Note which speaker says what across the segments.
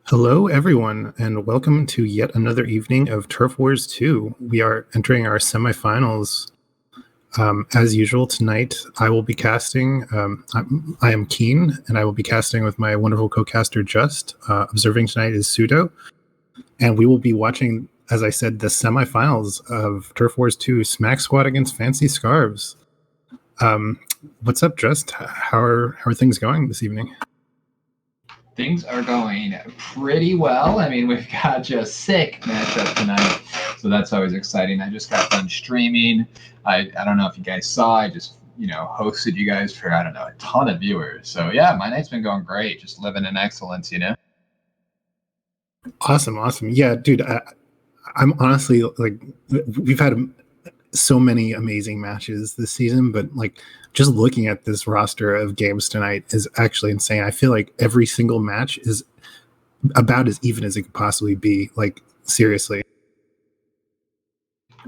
Speaker 1: Hello, everyone, and welcome to yet another evening of Turf Wars 2. We are entering our semifinals. As usual, tonight I will be casting. I am Keen, and I will be casting with my wonderful co-caster Just. Observing tonight is Pseudo, and we will be watching, as I said, the semifinals of Turf Wars 2 Smack Squad against Fancy Scarves. What's up, Just? How are things going this evening?
Speaker 2: Things are going pretty well. I mean, we've got just sick matchup tonight, so that's always exciting. I just got done streaming. I don't know if you guys saw. I just hosted you guys for a ton of viewers. So yeah, my night's been going great. Just living in excellence.
Speaker 1: Awesome. Yeah, dude. I'm honestly like, we've had so many amazing matches this season, but like just looking at this roster of games tonight is actually insane. I feel like every single match is about as even as it could possibly be. Like, seriously.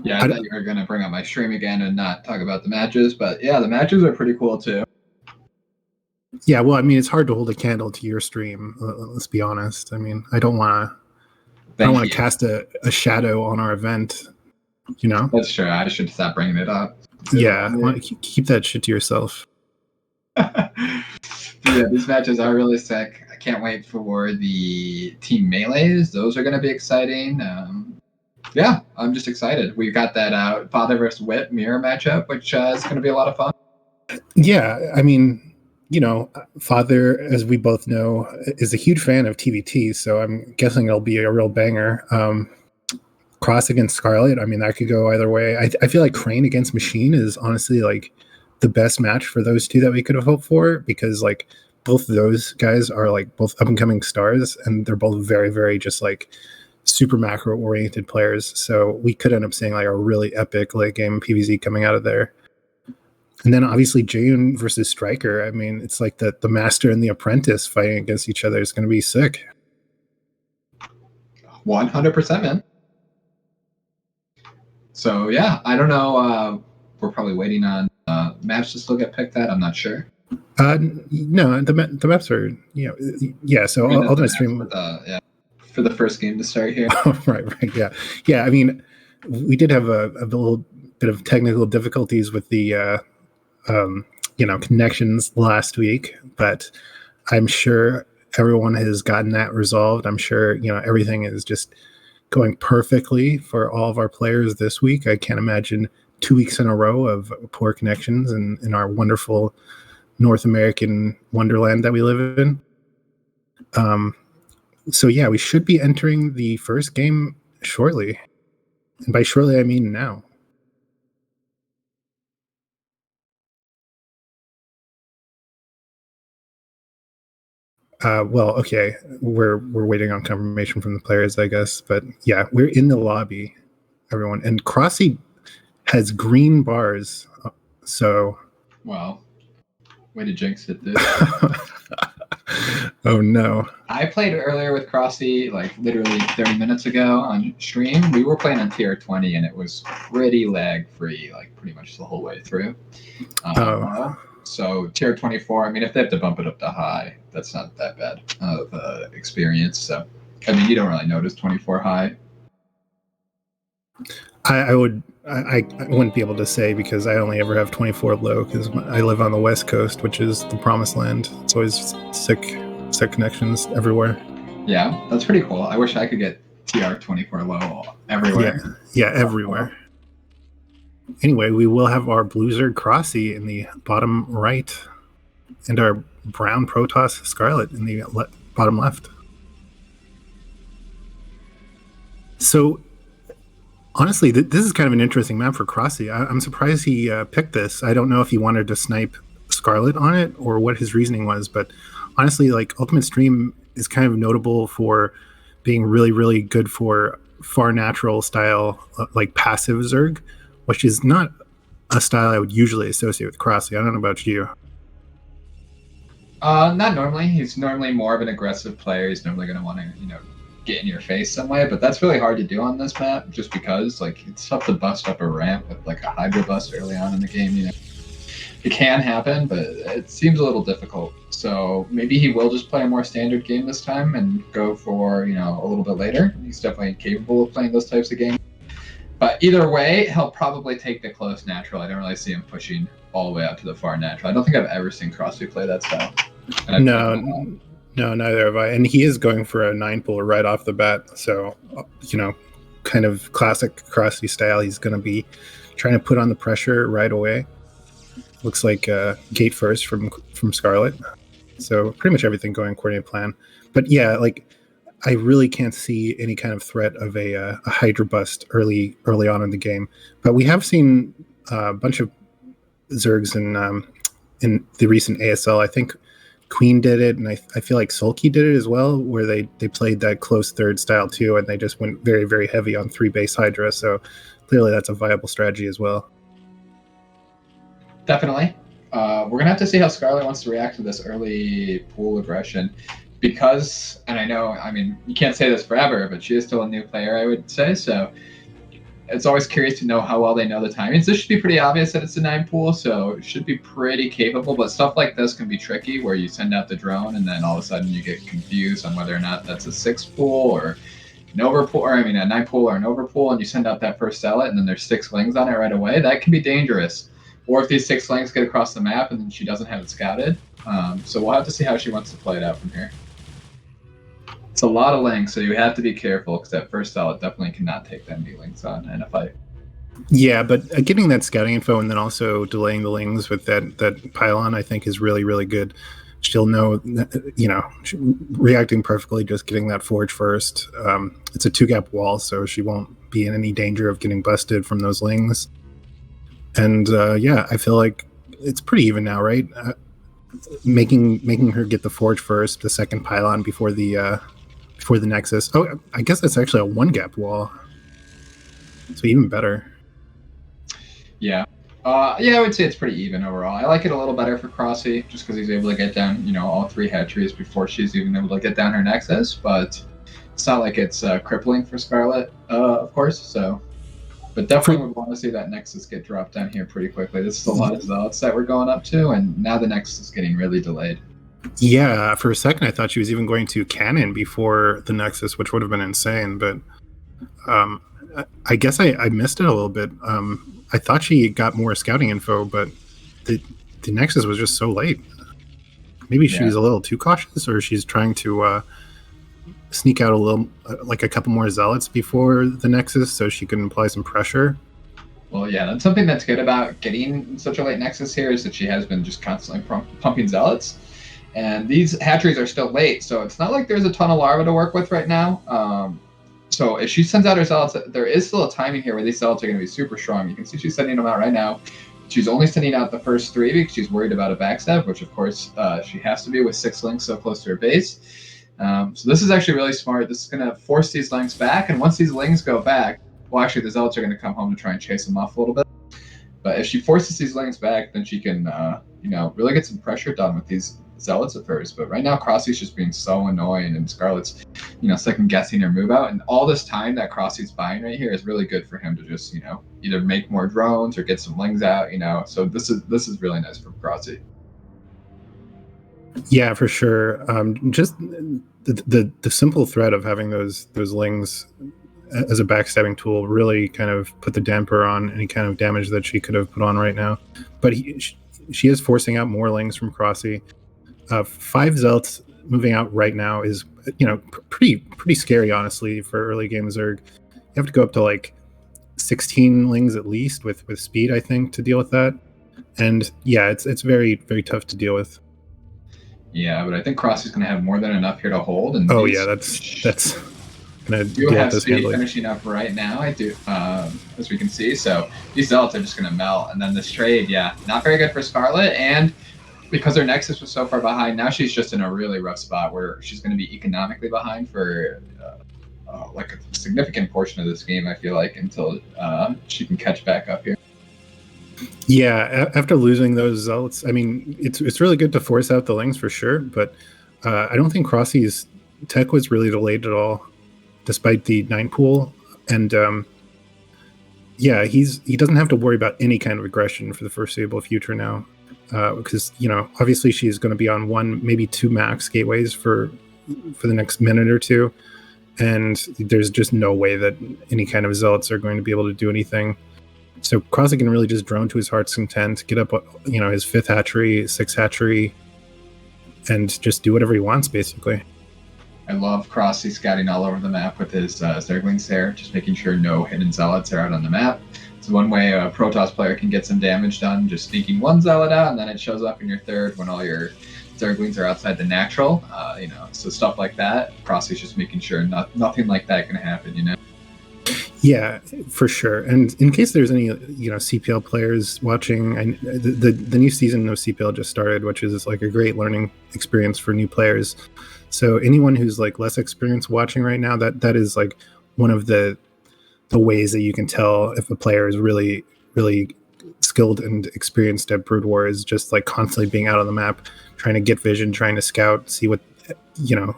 Speaker 2: Yeah, I thought you were going to bring up my stream again and not talk about the matches, but yeah, the matches are pretty cool too.
Speaker 1: Yeah, well, I mean, it's hard to hold a candle to your stream. Let's be honest. I mean, I don't want to cast a shadow on our event. You know,
Speaker 2: that's true. I should stop bringing it up.
Speaker 1: Yeah, keep that shit to yourself.
Speaker 2: Yeah, these matches are really sick. I can't wait for the team melees. Those are going to be exciting. Yeah, I'm just excited. We've got that Father versus Whip mirror matchup, which is going to be a lot of fun.
Speaker 1: Yeah, I mean, Father, as we both know, is a huge fan of TVT, so I'm guessing it'll be a real banger. Cross against Scarlet, I mean, that could go either way. I feel like Crane against Machine is honestly like the best match for those two that we could have hoped for, because like both of those guys are like both up and coming stars, and they're both very, very just like super macro oriented players. So we could end up seeing like a really epic late game PvZ coming out of there. And then obviously Jayun versus Striker. I mean, it's like the master and the apprentice fighting against each other is going to be sick.
Speaker 2: 100%, man. So yeah, I don't know. We're probably waiting on maps to still get picked at. I'm not sure.
Speaker 1: No, the maps are yeah. So I'll do a stream
Speaker 2: for the first game to start here.
Speaker 1: right, yeah. I mean, we did have a little bit of technical difficulties with the connections last week, but I'm sure everyone has gotten that resolved. I'm sure everything is just going perfectly for all of our players this week. I can't imagine 2 weeks in a row of poor connections in our wonderful North American wonderland that we live in. So yeah, we should be entering the first game shortly. And by shortly, I mean now. Well, okay, we're waiting on confirmation from the players, I guess. But yeah, we're in the lobby, everyone. And Crossy has green bars, so...
Speaker 2: Wow. Way to jinx it, dude.
Speaker 1: Oh, no.
Speaker 2: I played earlier with Crossy, like literally 30 minutes ago on stream. We were playing on tier 20, and it was pretty lag-free, like pretty much the whole way through. So tier 24, I mean, if they have to bump it up to high, that's not that bad of experience. So, I mean, you don't really notice 24 high.
Speaker 1: I wouldn't be able to say, because I only ever have 24 low, because I live on the West Coast, which is the promised land. It's always sick connections everywhere.
Speaker 2: Yeah, that's pretty cool. I wish I could get TR 24 low everywhere.
Speaker 1: Yeah, everywhere. Anyway, we will have our Blue Crossy in the bottom right, and our brown Protoss Scarlet in the bottom left. So, honestly, this is kind of an interesting map for Crossy. I'm surprised he picked this. I don't know if he wanted to snipe Scarlet on it or what his reasoning was, but honestly, like, Ultimate Stream is kind of notable for being really, really good for far natural style, like passive Zerg, which is not a style I would usually associate with Crossy. I don't know about you.
Speaker 2: Not normally. He's normally more of an aggressive player. He's normally going to want to, get in your face some way, but that's really hard to do on this map, just because like it's tough to bust up a ramp with like a Hydra bust early on in the game. It can happen, but it seems a little difficult. So maybe he will just play a more standard game this time and go for, a little bit later. He's definitely capable of playing those types of games. But either way, he'll probably take the close natural. I don't really see him pushing all the way out to the far natural. I don't think I've ever seen Crosby play that style.
Speaker 1: No, neither have I. And he is going for a 9-pool right off the bat. So, kind of classic Crosby style. He's going to be trying to put on the pressure right away. Looks like gate first from Scarlet. So pretty much everything going according to plan. But yeah, I really can't see any kind of threat of a Hydra bust early on in the game. But we have seen a bunch of Zergs in the recent ASL. I think Queen did it, and I feel like Sulky did it as well, where they played that close third style too, and they just went very, very heavy on 3 base Hydra. So clearly that's a viable strategy as well.
Speaker 2: Definitely. We're going to have to see how Scarlet wants to react to this early pool aggression because, and you can't say this forever, but she is still a new player, I would say. So it's always curious to know how well they know the timings. This should be pretty obvious that it's a 9 pool, so it should be pretty capable. But stuff like this can be tricky where you send out the drone and then all of a sudden you get confused on whether or not that's a 6 pool or an overpool, or a 9 pool or an overpool, and you send out that first zealot and then there's 6 lings on it right away. That can be dangerous. Or if these 6 lings get across the map and then she doesn't have it scouted. So we'll have to see how she wants to play it out from here. It's a lot of lings, so you have to be careful because that first zealot definitely cannot take that many lings on in a fight.
Speaker 1: Yeah, but getting that scouting info and then also delaying the lings with that pylon, I think, is really, really good. She'll know, reacting perfectly, just getting that forge first. It's a 2-gap wall, so she won't be in any danger of getting busted from those lings. And I feel like it's pretty even now, right? Making her get the forge first, the second pylon before the nexus. Oh, I guess that's actually a 1-gap wall, so even better.
Speaker 2: Yeah. I would say it's pretty even overall. I like it a little better for Crossy, just because he's able to get down, all 3 hatcheries before she's even able to get down her nexus. But it's not like it's crippling for Scarlet, of course. So. But definitely would want to see that Nexus get dropped down here pretty quickly. This is a lot of zealots that we're going up to, and now the Nexus is getting really delayed.
Speaker 1: Yeah, for a second I thought she was even going to cannon before the Nexus, which would have been insane. But I guess I missed it a little bit. I thought she got more scouting info, but the Nexus was just so late. Maybe she's a little too cautious, or she's trying to sneak out a little, like a couple more zealots before the Nexus so she can apply some pressure.
Speaker 2: Well, yeah, that's something that's good about getting such a late Nexus here is that she has been just constantly pumping zealots. And these hatcheries are still late, so it's not like there's a ton of larvae to work with right now. So if she sends out her zealots, there is still a timing here where these zealots are going to be super strong. You can see she's sending them out right now. She's only sending out the first 3 because she's worried about a backstab, which of course she has to be with 6 links so close to her base. So this is actually really smart. This is going to force these lings back, and once these lings go back, well, actually the zealots are going to come home to try and chase them off a little bit. But if she forces these lings back, then she can, really get some pressure done with these zealots of hers. But right now, Crossy's just being so annoying, and Scarlet's, second guessing her move out. And all this time that Crossy's buying right here is really good for him to just, either make more drones or get some lings out. So this is really nice for Crossy.
Speaker 1: Yeah, for sure. Just the simple threat of having those lings as a backstabbing tool really kind of put the damper on any kind of damage that she could have put on right now. But she is forcing out more lings from Crossy. 5 zealots moving out right now is pretty scary, honestly, for early game Zerg. You have to go up to like 16 lings at least with speed, I think, to deal with that. And yeah, it's very, very tough to deal with.
Speaker 2: Yeah, but I think Crossy's going to have more than enough here to hold. And
Speaker 1: that's going to
Speaker 2: do have speed finishing up right now. I do, as we can see. So these zealots are just going to melt. And then this trade, not very good for Scarlet. And because her Nexus was so far behind, now she's just in a really rough spot where she's going to be economically behind for like a significant portion of this game, I feel like, until she can catch back up here.
Speaker 1: Yeah, after losing those zealots, I mean, it's really good to force out the lings for sure, but I don't think Crossy's tech was really delayed at all, despite the 9 pool. And he doesn't have to worry about any kind of aggression for the foreseeable future now. because obviously she's going to be on one, maybe two max gateways for the next minute or two, and there's just no way that any kind of zealots are going to be able to do anything. So Crossy can really just drone to his heart's content, get up, his fifth hatchery, sixth hatchery, and just do whatever he wants, basically.
Speaker 2: I love Crossy scouting all over the map with his Zerglings there, just making sure no hidden zealots are out on the map. It's one way a Protoss player can get some damage done, just sneaking one zealot out, and then it shows up in your third when all your Zerglings are outside the natural. So stuff like that. Crossy's just making sure nothing like that can happen.
Speaker 1: Yeah, for sure. And in case there's any CPL players watching, the new season of CPL just started, which is like a great learning experience for new players. So anyone who's like less experienced watching right now, that is like one of the ways that you can tell if a player is really, really skilled and experienced at Brood War, is just like constantly being out on the map, trying to get vision, trying to scout, see what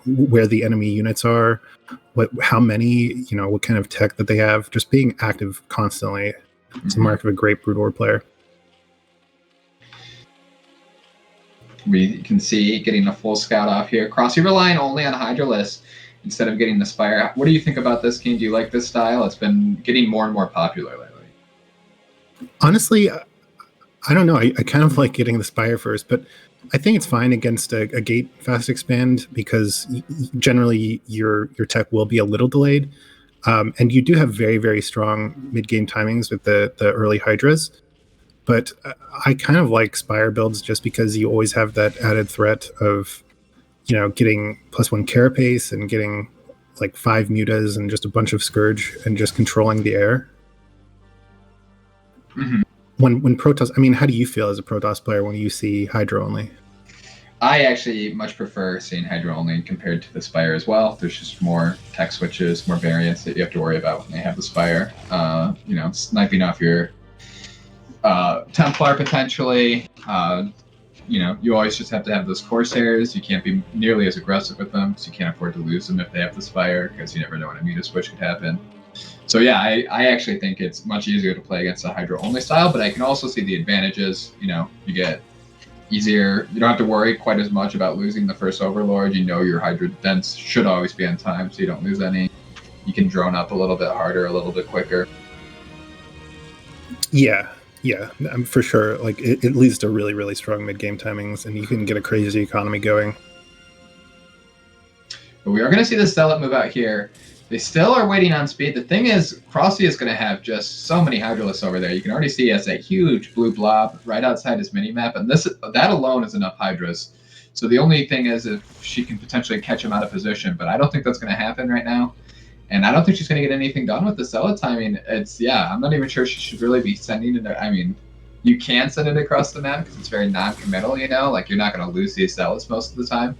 Speaker 1: where the enemy units are, how many, what kind of tech that they have, just being active constantly. It's a mark of a great Brood War player.
Speaker 2: We can see getting a full scout off here. Crossy relying only on Hydralisk instead of getting the Spire. What do you think about this, Keen? Do you like this style? It's been getting more and more popular lately.
Speaker 1: Honestly, I don't know. I kind of like getting the Spire first, but I think it's fine against a gate fast expand, because generally your tech will be a little delayed. And you do have very, very strong mid-game timings with the early Hydras. But I kind of like Spire builds just because you always have that added threat of, getting +1 Carapace and getting like 5 Mutas and just a bunch of Scourge and just controlling the air.
Speaker 2: Mm-hmm.
Speaker 1: When Protoss, how do you feel as a Protoss player when you see Hydra only?
Speaker 2: I actually much prefer seeing Hydra only compared to the Spire as well. There's just more tech switches, more variants that you have to worry about when they have the Spire. Sniping off your Templar potentially. You always just have to have those Corsairs. You can't be nearly as aggressive with them, so you can't afford to lose them if they have the Spire, because you never know when a Muta switch could happen. So yeah, I actually think it's much easier to play against a Hydra only style, but I can also see the advantages. You get easier. You don't have to worry quite as much about losing the first Overlord. Your Hydra Dents should always be on time, so you don't lose any. You can drone up a little bit harder, a little bit quicker.
Speaker 1: Yeah, for sure. Like it leads to really, really strong mid-game timings, and you can get a crazy economy going.
Speaker 2: But we are going to see the Zealot move out here. They still are waiting on speed. The thing is, Crossy is going to have just so many Hydralisks over there. You can already see he has that huge blue blob right outside his mini-map, and that alone is enough Hydras. So the only thing is if she can potentially catch him out of position, but I don't think that's going to happen right now. And I don't think she's going to get anything done with the Zealot timing. I'm not even sure she should really be sending it. You can send it across the map because it's very non-committal, like you're not going to lose these Zealots most of the time.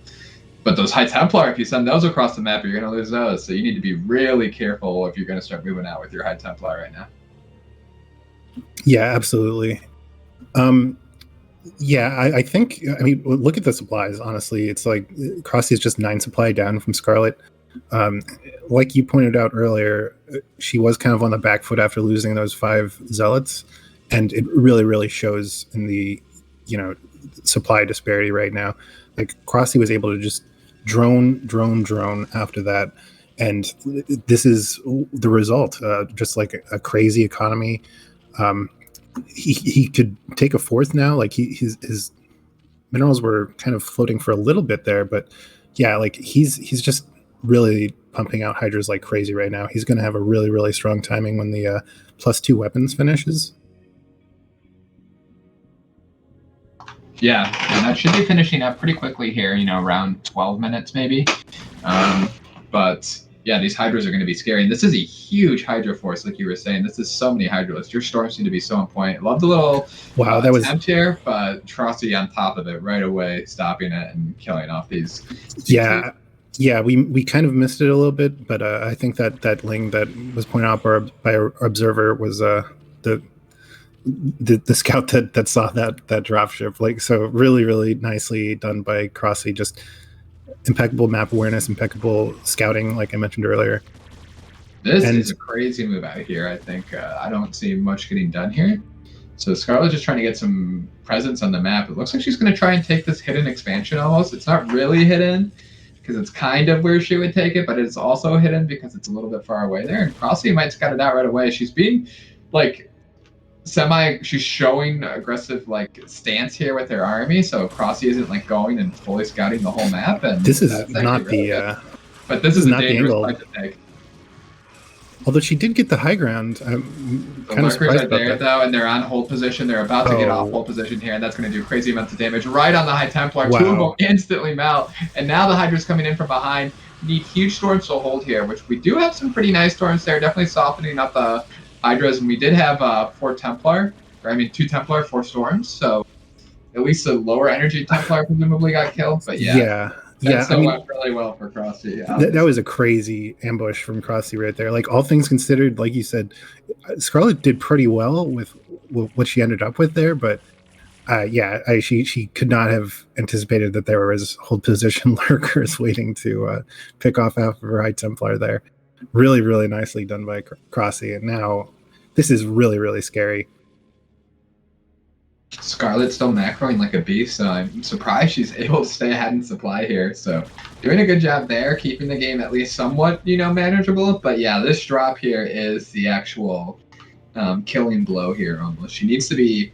Speaker 2: But those High Templar, if you send those across the map, you're going to lose those. So you need to be really careful if you're going to start moving out with your High Templar right now.
Speaker 1: Yeah, absolutely. I think, look at the supplies, honestly. It's like Crossy is just 9 supply down from Scarlet. Like you pointed out earlier, she was kind of on the back foot after losing those 5 Zealots. And it really, really shows in the, supply disparity right now. Like Crossy was able to just drone after that, and this is the result. Just like a crazy economy. He could take a fourth now. Like his minerals were kind of floating for a little bit there, but yeah, like he's just really pumping out Hydras like crazy right now. He's going to have a really, really strong timing when the +2 weapons finishes.
Speaker 2: Yeah, and that should be finishing up pretty quickly here, around 12 minutes maybe. But yeah, these Hydras are going to be scary. And this is a huge Hydra force, like you were saying. This is so many Hydralisks. Your storms seem to be so on point. Love the little attempt here, but Crossy on top of it right away, stopping it and killing off these.
Speaker 1: Yeah, we kind of missed it a little bit, but I think that Ling that was pointed out by our observer was the scout that saw that dropship. Like, so really, really nicely done by Crossy. Just impeccable map awareness, impeccable scouting, like I mentioned earlier.
Speaker 2: This is a crazy move out here. I think I don't see much getting done here. So Scarlet's just trying to get some presence on the map. It looks like she's going to try and take this hidden expansion almost. It's not really hidden because it's kind of where she would take it, but it's also hidden because it's a little bit far away there. And Crossy might scout it out right away. She's being like she's showing aggressive like stance here with her army, so Crossy isn't like going and fully scouting the whole map. And
Speaker 1: this is not
Speaker 2: really
Speaker 1: the
Speaker 2: but this is a dangerous
Speaker 1: angle.
Speaker 2: fight to take.
Speaker 1: Although she did get the high ground. I'm kind of surprised about
Speaker 2: there,
Speaker 1: that.
Speaker 2: though, and they're on hold position. They're about to get off hold position here, and that's going to do crazy amounts of damage right on the High Templar. Wow. 2 of them instantly melt, and now the Hydra's coming in from behind. Need huge storms to hold here, which we do have some pretty nice storms there, definitely softening up the Hydras, and we did have 2 Templar, 4 storms, so at least a lower energy Templar presumably got killed, but yeah. That still went really well for Crossy.
Speaker 1: That was a crazy ambush from Crossy right there. Like, all things considered, like you said, Scarlet did pretty well with what she ended up with there, but she could not have anticipated that there was hold position lurkers waiting to pick off half of her High Templar there. Really, really nicely done by Crossy, and now this is really, really scary.
Speaker 2: Scarlet's still macroing like a beast, so I'm surprised she's able to stay ahead in supply here. So doing a good job there, keeping the game at least somewhat, manageable. But yeah, this drop here is the actual killing blow here almost. She needs to be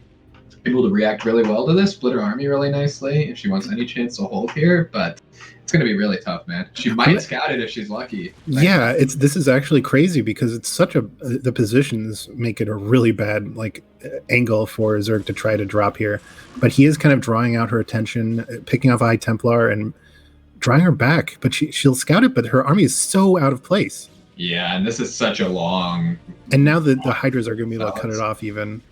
Speaker 2: able to react really well to this, split her army really nicely if she wants any chance to hold here, but it's going to be really tough, man. She might scout it if she's lucky.
Speaker 1: Yeah, this is actually crazy because it's such the positions make it a really bad angle for Zerg to try to drop here, but he is kind of drawing out her attention, picking off High Templar and drawing her back, but she'll scout it, but her army is so out of place.
Speaker 2: Yeah, and this is such a long...
Speaker 1: And now the Hydras are going to be able to cut it off even.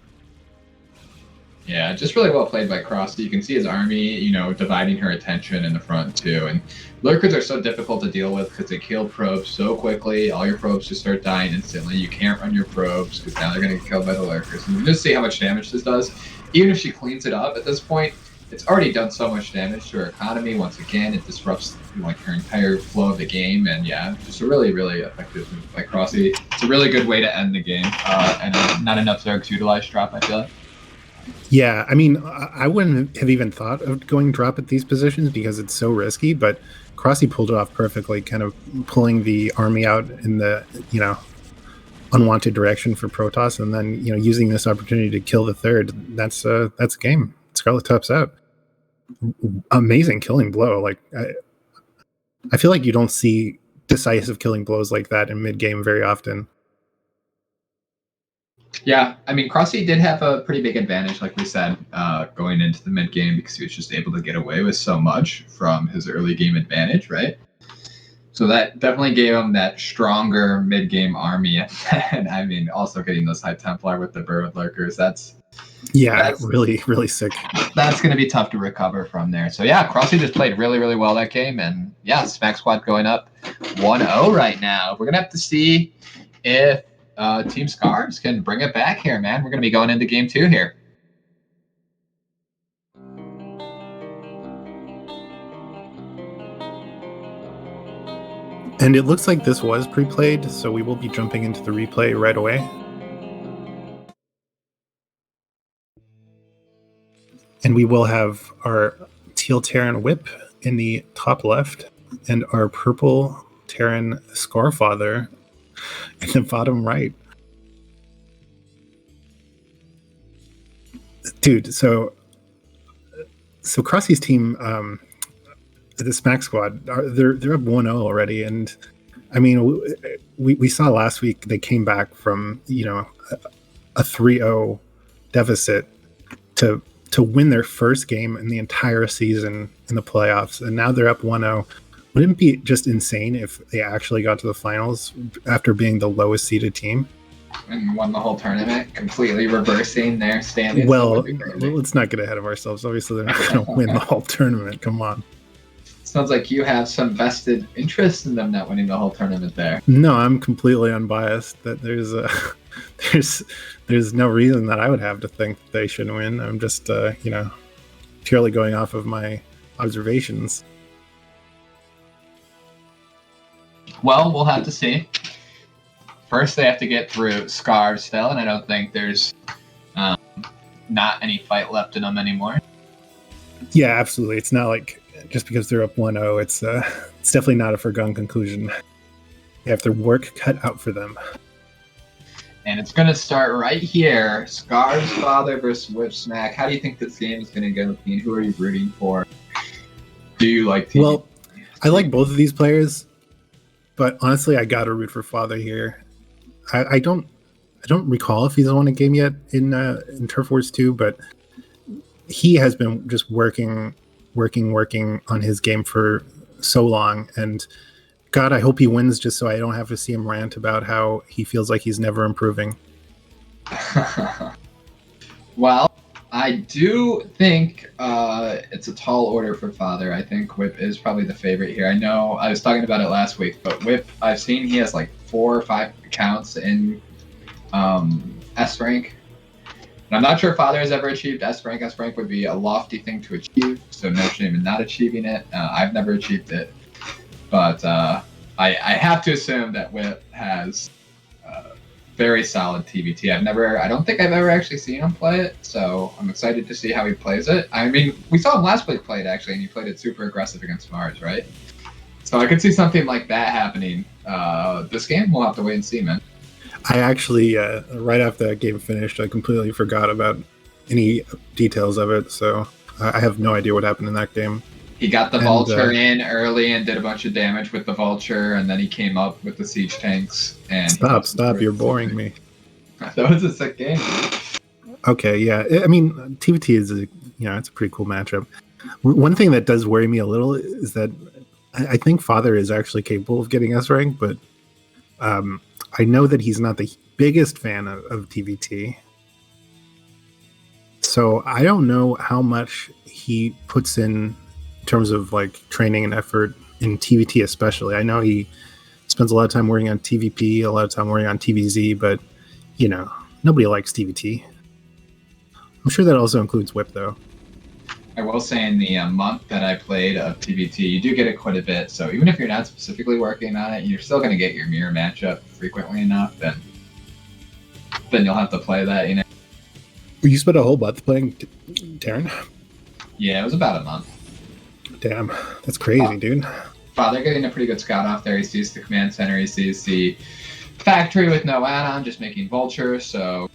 Speaker 2: Yeah, just really well played by Crossy. You can see his army, dividing her attention in the front too. And lurkers are so difficult to deal with because they kill probes so quickly. All your probes just start dying instantly. You can't run your probes because now they're going to get killed by the lurkers. And you can just see how much damage this does. Even if she cleans it up at this point, it's already done so much damage to her economy. Once again, it disrupts her entire flow of the game. And yeah, just a really, really effective move by Crossy. It's a really good way to end the game. And not enough Zergs utilized drop, I feel like.
Speaker 1: Yeah, I mean, I wouldn't have even thought of going drop at these positions because it's so risky, but Crossy pulled it off perfectly, kind of pulling the army out in the, unwanted direction for Protoss, and then, using this opportunity to kill the third. That's a game. Scarlet tops out. Amazing killing blow. I feel like you don't see decisive killing blows like that in mid-game very often.
Speaker 2: Yeah, I mean, Crossy did have a pretty big advantage, like we said, going into the mid-game because he was just able to get away with so much from his early game advantage, right? So that definitely gave him that stronger mid-game army. And I mean, also getting those High Templar with the Bird Lurkers, that's
Speaker 1: really, really sick.
Speaker 2: That's going to be tough to recover from there. So yeah, Crossy just played really, really well that game. And yeah, Smack Squad going up 1-0 right now. We're going to have to see if Team Scars can bring it back here, man. We're going to be going into game 2 here.
Speaker 1: And it looks like this was pre-played, so we will be jumping into the replay right away. And we will have our teal Terran whip in the top left and our purple Terran Scorefather in the bottom right. Dude, so Crossy's team, the Smack Squad, they're up 1-0 already, and I mean, we saw last week they came back from a 3-0 deficit to win their first game in the entire season in the playoffs, and now they're up 1-0. Wouldn't it be just insane if they actually got to the finals after being the lowest seeded team?
Speaker 2: And won the whole tournament, completely reversing their standings.
Speaker 1: Well, let's not get ahead of ourselves. Obviously, they're not going to win the whole tournament. Come on.
Speaker 2: Sounds like you have some vested interest in them not winning the whole tournament there.
Speaker 1: No, I'm completely unbiased. That there's no reason that I would have to think that they should win. I'm just purely going off of my observations.
Speaker 2: Well, we'll have to see. First, they have to get through Scarves still, and I don't think there's not any fight left in them anymore.
Speaker 1: Yeah, absolutely. It's not like just because they're up 1-0, it's definitely not a foregone conclusion. They have their work cut out for them.
Speaker 2: And it's going to start right here. Scar's father versus Whipsnack. How do you think this game is going to go, Pete? Who are you rooting for? Do you like TVT?
Speaker 1: Well, I like both of these players, but honestly, I got to root for father here. I don't recall if he's won a game yet in Turf Wars 2, but he has been just working on his game for so long, and God, I hope he wins just so I don't have to see him rant about how he feels like he's never improving.
Speaker 2: Well, I do think it's a tall order for father. I think Whip is probably the favorite here. I know I was talking about it last week, but Whip, I've seen he has like 4 or 5 accounts in S rank. And I'm not sure if father has ever achieved S rank. S rank would be a lofty thing to achieve, so no shame in not achieving it. I've never achieved it. But I have to assume that Whip has very solid TVT. I don't think I've ever actually seen him play it, so I'm excited to see how he plays it. I mean, we saw him last week play it actually, and he played it super aggressive against Mars, right? So I could see something like that happening. This game, we'll have to wait and see, man.
Speaker 1: I actually, right after that game finished, I completely forgot about any details of it, so I have no idea what happened in that game.
Speaker 2: He got the Vulture in early and did a bunch of damage with the Vulture, and then he came up with the Siege Tanks. And
Speaker 1: Stop, you're boring me.
Speaker 2: That was a sick game.
Speaker 1: Okay, yeah. I mean, TVT is, it's a pretty cool matchup. One thing that does worry me a little is that I think Father is actually capable of getting S rank, but I know that he's not the biggest fan of TVT. So I don't know how much he puts in terms of like training and effort in TVT especially. I know he spends a lot of time working on TVP, a lot of time working on TVZ, but nobody likes TVT. I'm sure that also includes Whip though.
Speaker 2: I will say in the month that I played of TVT, you do get it quite a bit. So even if you're not specifically working on it, you're still going to get your mirror matchup frequently enough. Then you'll have to play that.
Speaker 1: You spent a whole month playing Terran?
Speaker 2: Yeah, it was about a month.
Speaker 1: Damn, that's crazy, dude.
Speaker 2: Father getting a pretty good scout off there. He sees the command center. He sees the factory with no add-on, just making Vulture. So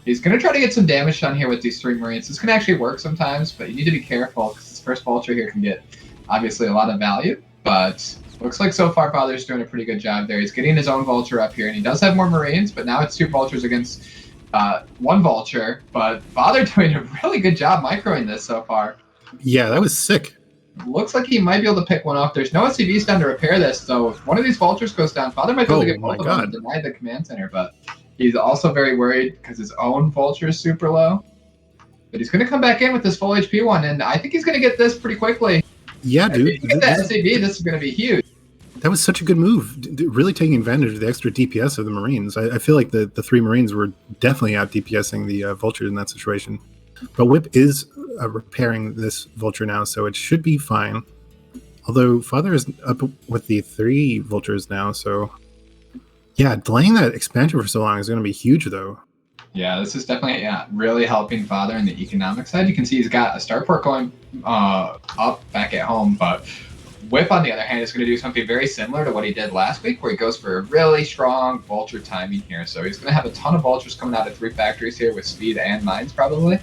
Speaker 2: he's going to try to get some damage done here with these 3 Marines. This can actually work sometimes, but you need to be careful because his first Vulture here can get, obviously, a lot of value. But looks like so far Father's doing a pretty good job there. He's getting his own Vulture up here, and he does have more Marines, but now it's 2 Vultures against 1 Vulture. But Father doing a really good job microing this so far.
Speaker 1: Yeah, that was sick.
Speaker 2: Looks like he might be able to pick one off. There's no SCVs down to repair this, so if one of these Vultures goes down, Father might be able to get both of them and deny the command center, but he's also very worried because his own Vulture is super low. But he's going to come back in with this full HP one, and I think he's going to get this pretty quickly.
Speaker 1: Yeah, dude.
Speaker 2: If you get that SCV, this is going to be huge.
Speaker 1: That was such a good move. Really taking advantage of the extra DPS of the Marines. I feel like the 3 Marines were definitely out DPSing the Vultures in that situation. But Whip is repairing this Vulture now, so it should be fine. Although Father is up with the 3 Vultures now, so yeah, delaying that expansion for so long is going to be huge, though.
Speaker 2: Yeah, this is definitely really helping Father in the economic side. You can see he's got a starport going up back at home, but Whip, on the other hand, is going to do something very similar to what he did last week, where he goes for a really strong Vulture timing here. So he's going to have a ton of Vultures coming out of 3 factories here with speed and mines, probably.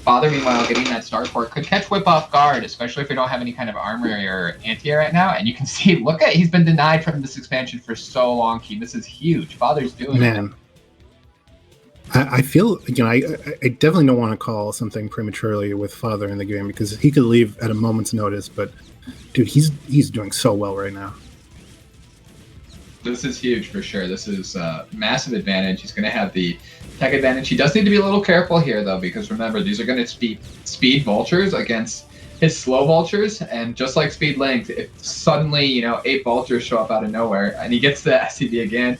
Speaker 2: Father, meanwhile, getting that starport could catch Whip off guard, especially if we don't have any kind of armor or anti-air right now. And you can see, he's been denied from this expansion for so long, Key. This is huge. Father's doing it.
Speaker 1: I feel, I definitely don't want to call something prematurely with Father in the game because he could leave at a moment's notice, but dude, he's doing so well right now.
Speaker 2: This is huge for sure. This is a massive advantage. He's going to have the tech advantage. He does need to be a little careful here, though, because remember, these are going to speed Vultures against his slow Vultures, and just like Speed Link, if suddenly, 8 Vultures show up out of nowhere, and he gets the SCV again,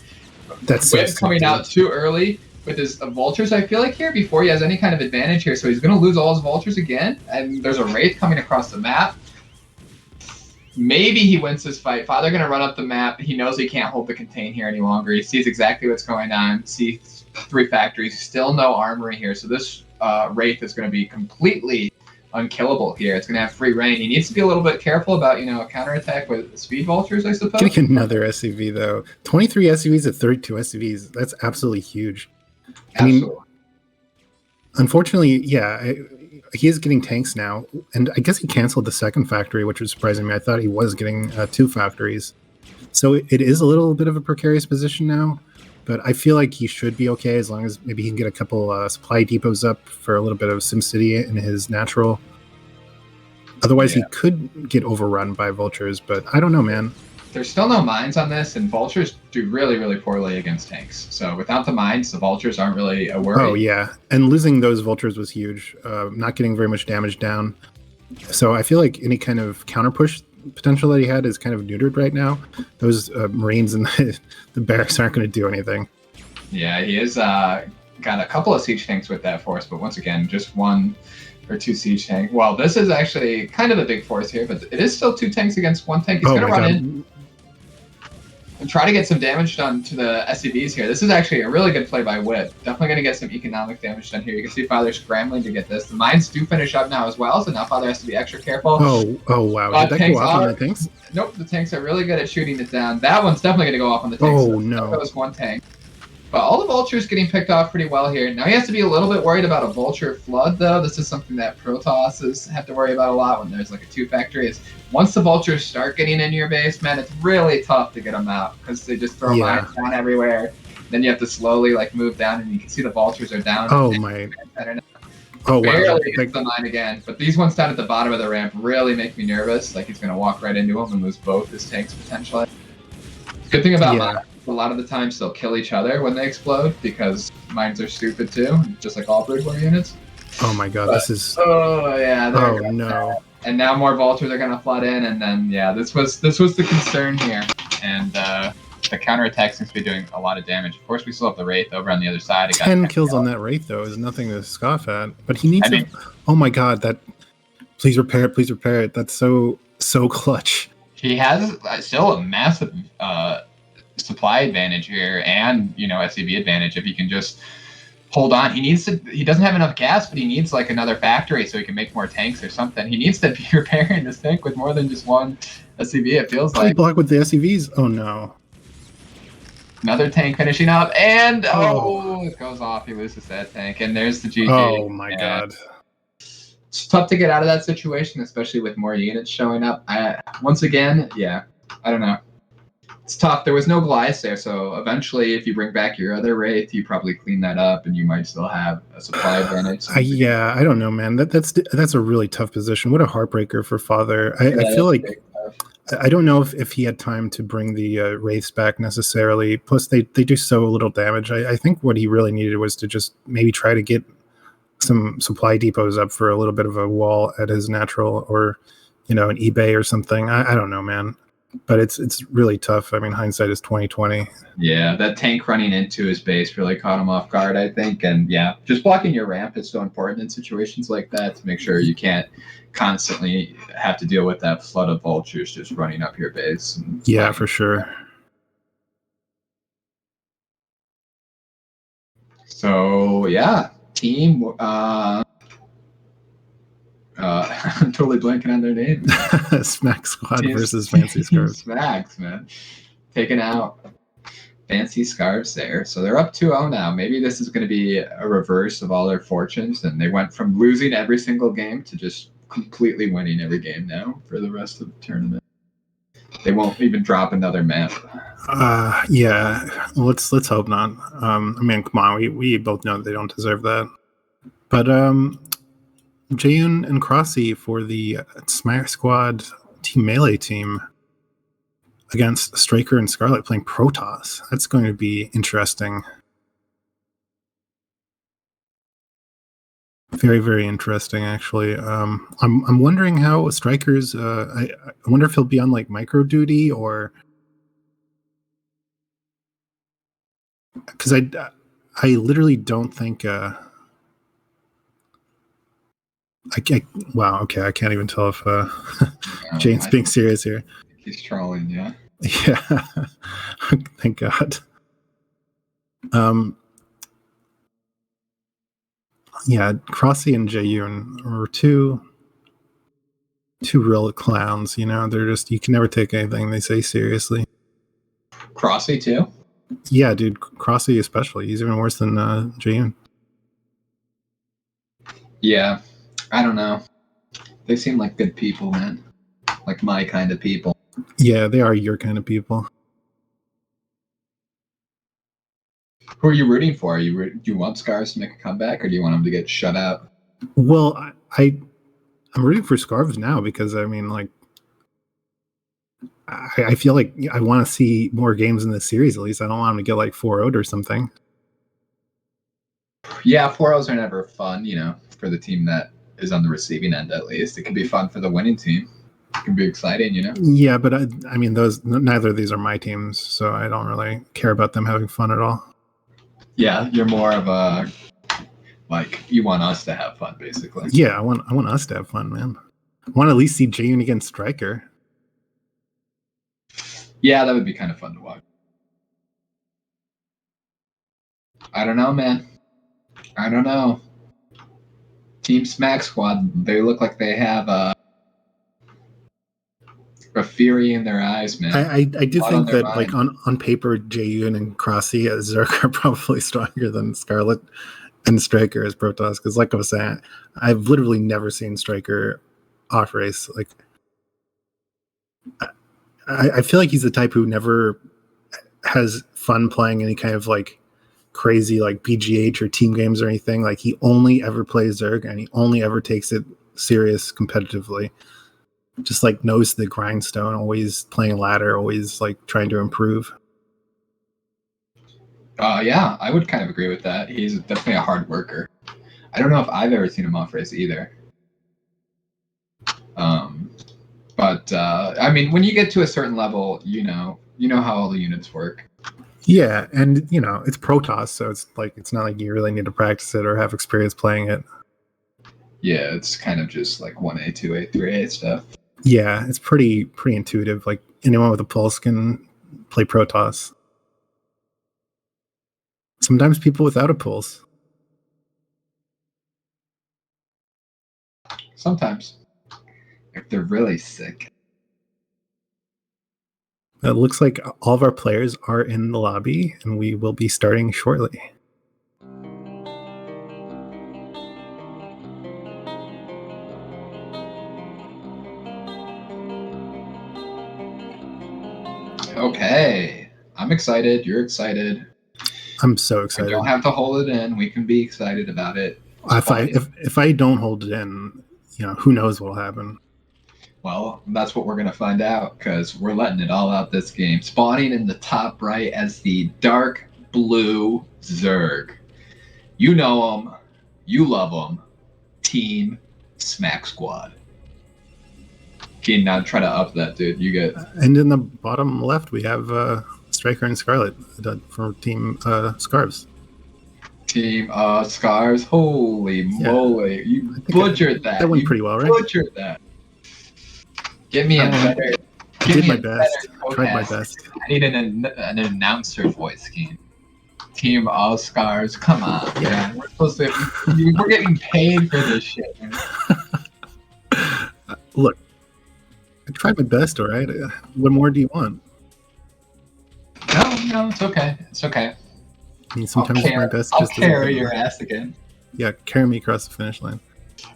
Speaker 1: that's
Speaker 2: Whip coming out too early with his Vultures, I feel like, here, before he has any kind of advantage here, so he's going to lose all his Vultures again, and there's a Wraith coming across the map. Maybe he wins this fight. Father going to run up the map. He knows he can't hold the contain here any longer. He sees exactly what's going on. Sees 3 factories. Still no armory here. So this Wraith is going to be completely unkillable here. It's going to have free reign. He needs to be a little bit careful about, a counterattack with speed vultures, I suppose.
Speaker 1: Getting another SCV, though. 23 SCVs at 32 SCVs. That's absolutely huge.
Speaker 2: Absolutely.
Speaker 1: I mean, unfortunately, yeah, he is getting tanks now. And I guess he canceled the second factory, which was surprising me. I thought he was getting 2 factories. So it is a little bit of a precarious position now. But I feel like he should be okay as long as maybe he can get a couple supply depots up for a little bit of SimCity in his natural. Otherwise, he could get overrun by vultures, but I don't know, man.
Speaker 2: There's still no mines on this, and vultures do really, really poorly against tanks. So without the mines, the vultures aren't really a worry.
Speaker 1: Oh, yeah. And losing those vultures was huge. Not getting very much damage down. So I feel like any kind of counter push potential that he had is kind of neutered right now. Those Marines and the barracks aren't going to do anything.
Speaker 2: Yeah, he has got a couple of siege tanks with that force, but once again, just 1 or 2 siege tanks. Well, this is actually kind of a big force here, but it is still 2 tanks against 1 tank. He's going to run in and try to get some damage done to the SCVs here. This is actually a really good play by Whip. Definitely going to get some economic damage done here. You can see Father scrambling to get this. The mines do finish up now as well, so now Father has to be extra careful.
Speaker 1: Oh wow. Did that go off on the tanks?
Speaker 2: Nope, the tanks are really good at shooting it down. That one's definitely going to go off on the tanks.
Speaker 1: Oh, no.
Speaker 2: That was 1 tank. But all the vultures getting picked off pretty well here. Now he has to be a little bit worried about a vulture flood, though. This is something that Protosses have to worry about a lot when there's like a 2 factory. Is once the vultures start getting in your base, man, it's really tough to get them out because they just throw mines down everywhere. Then you have to slowly move down, and you can see the vultures are down.
Speaker 1: Oh my! Oh wow!
Speaker 2: Barely hits the mine again. But these ones down at the bottom of the ramp really make me nervous. Like he's going to walk right into them and lose both his tanks potentially. Good thing about mines. A lot of the times they'll kill each other when they explode because mines are stupid too, just like all brood war units.
Speaker 1: Oh my god, this is.
Speaker 2: Oh yeah.
Speaker 1: Oh no.
Speaker 2: And now more vultures are gonna flood in, and then this was the concern here, and the counterattack seems to be doing a lot of damage. Of course, we still have the Wraith over on the other side.
Speaker 1: 10 kills on that Wraith though is nothing to scoff at, but he needs. Oh my god, that. Please repair it. That's so clutch.
Speaker 2: He has still a massive supply advantage here, and SCV advantage if he can just hold on. He doesn't have enough gas, but he needs another factory so he can make more tanks or something. He needs to be repairing this tank with more than just 1 SCV, it feels like.
Speaker 1: Block with the SCVs. Oh no.
Speaker 2: Another tank finishing up, and it goes off. He loses that tank, and there's the GG.
Speaker 1: Oh my god.
Speaker 2: It's tough to get out of that situation, especially with more units showing up. I don't know. It's tough. There was no Goliath there, so eventually, if you bring back your other Wraith, you probably clean that up, and you might still have a supply advantage.
Speaker 1: I don't know, man. That's a really tough position. What a heartbreaker for Father. I feel like I don't know if he had time to bring the Wraiths back necessarily. Plus, they do so little damage. I think what he really needed was to just maybe try to get some supply depots up for a little bit of a wall at his natural, or an eBay or something. I don't know, man. But it's really tough. I mean, hindsight is 20/20.
Speaker 2: Yeah, that tank running into his base really caught him off guard, I think. And just blocking your ramp is so important in situations like that to make sure you can't constantly have to deal with that flood of vultures just running up your base.
Speaker 1: Yeah, for sure.
Speaker 2: So team. I'm totally blanking on their name.
Speaker 1: Smack Squad versus Fancy Scarves.
Speaker 2: Smacks, man. Taking out Fancy Scarves there. So they're up 2-0 now. Maybe this is going to be a reverse of all their fortunes. And they went from losing every single game to just completely winning every game now for the rest of the tournament. They won't even drop another map.
Speaker 1: Let's hope not. I mean, come on, we both know they don't deserve that. But Jayun and Crossy for the Smack Squad Team Melee team against Striker and Scarlet playing Protoss. That's going to be interesting. Very, very interesting, actually. I'm wondering how Striker's. I wonder if he'll be on micro duty, or because I literally don't think. Wow. Okay, I can't even tell if Jane's being serious here.
Speaker 2: He's trolling, yeah.
Speaker 1: Yeah. Thank God. Yeah, Crossy and Jaeyoon were two real clowns. You know, they're just, you can never take anything they say seriously.
Speaker 2: Crossy too.
Speaker 1: Yeah, dude, Crossy especially. He's even worse than Jaeyoon.
Speaker 2: Yeah, I don't know. They seem like good people, man. Like my kind of people.
Speaker 1: Yeah, they are your kind of people.
Speaker 2: Who are you rooting for? Do you want Scars to make a comeback, or do you want him to get shut out?
Speaker 1: Well, I'm rooting for Scarves now because I mean, like, I feel like I want to see more games in this series. At least I don't want him to get like 4-0'd or something.
Speaker 2: Yeah, 4-0s are never fun, you know, for the team that is on the receiving end. At least it can be fun for the winning team. It can be exciting, you know.
Speaker 1: Yeah, but I mean, neither of these are my teams, so I don't really care about them having fun at all.
Speaker 2: Yeah, you're more of a, like, you want us to have fun, basically.
Speaker 1: Yeah, I want us to have fun, man. I want to at least see Jaeyoon against Stryker.
Speaker 2: Yeah, that would be kind of fun to watch. I don't know, man. I don't know. Team Smack Squad, they look like they have a fury in their eyes, man.
Speaker 1: I do
Speaker 2: Blood
Speaker 1: think
Speaker 2: on their
Speaker 1: that, like,
Speaker 2: mind.
Speaker 1: on paper, Jaeyoon and Crossy as Zerk are probably stronger than Scarlet and Stryker as Protoss. Because, like I was saying, I've literally never seen Stryker off race. Like, I feel like he's the type who never has fun playing any kind of like crazy like BGH or team games or anything. Like, he only ever plays Zerg and he only ever takes it serious competitively. Just like knows the grindstone, always playing ladder, always like trying to improve.
Speaker 2: Yeah, I would kind of agree with that. He's definitely a hard worker. I don't know if I've ever seen him off race either. But I mean, when you get to a certain level, you know how all the units work.
Speaker 1: Yeah, and you know, it's Protoss, so it's like it's not like you really need to practice it or have experience playing it.
Speaker 2: Yeah, it's kind of just like 1A, 2A, 3A stuff.
Speaker 1: Yeah, it's pretty intuitive. Like, anyone with a pulse can play Protoss. Sometimes people without a pulse.
Speaker 2: Sometimes, if they're really sick.
Speaker 1: It looks like all of our players are in the lobby, and we will be starting shortly.
Speaker 2: Okay, I'm excited. You're excited.
Speaker 1: I'm so
Speaker 2: We
Speaker 1: excited.
Speaker 2: don't have to hold it in. We can be excited about it.
Speaker 1: If I don't hold it in, you know, who knows what'll happen.
Speaker 2: Well, that's what we're going to find out because we're letting it all out this game. Spawning in the top right as the dark blue Zerg. You know them. You love them. Team Smack Squad. Okay, now try to up that, dude. You get.
Speaker 1: And in the bottom left, we have Striker and Scarlet for Team Scarves.
Speaker 2: Team Scars. Holy moly. You butchered that.
Speaker 1: That went pretty well, right?
Speaker 2: Butchered that. Get me a better.
Speaker 1: I did my best. Tried my best.
Speaker 2: I need an announcer voice, Keen. Team All Scars. Come on,
Speaker 1: yeah.
Speaker 2: man. We're getting paid for this shit, man.
Speaker 1: Look, I tried my best, all right? What more do you want?
Speaker 2: No, it's okay. It's okay.
Speaker 1: I mean, sometimes my best
Speaker 2: I'll
Speaker 1: just
Speaker 2: carry your ass again.
Speaker 1: Yeah, carry me across the finish line.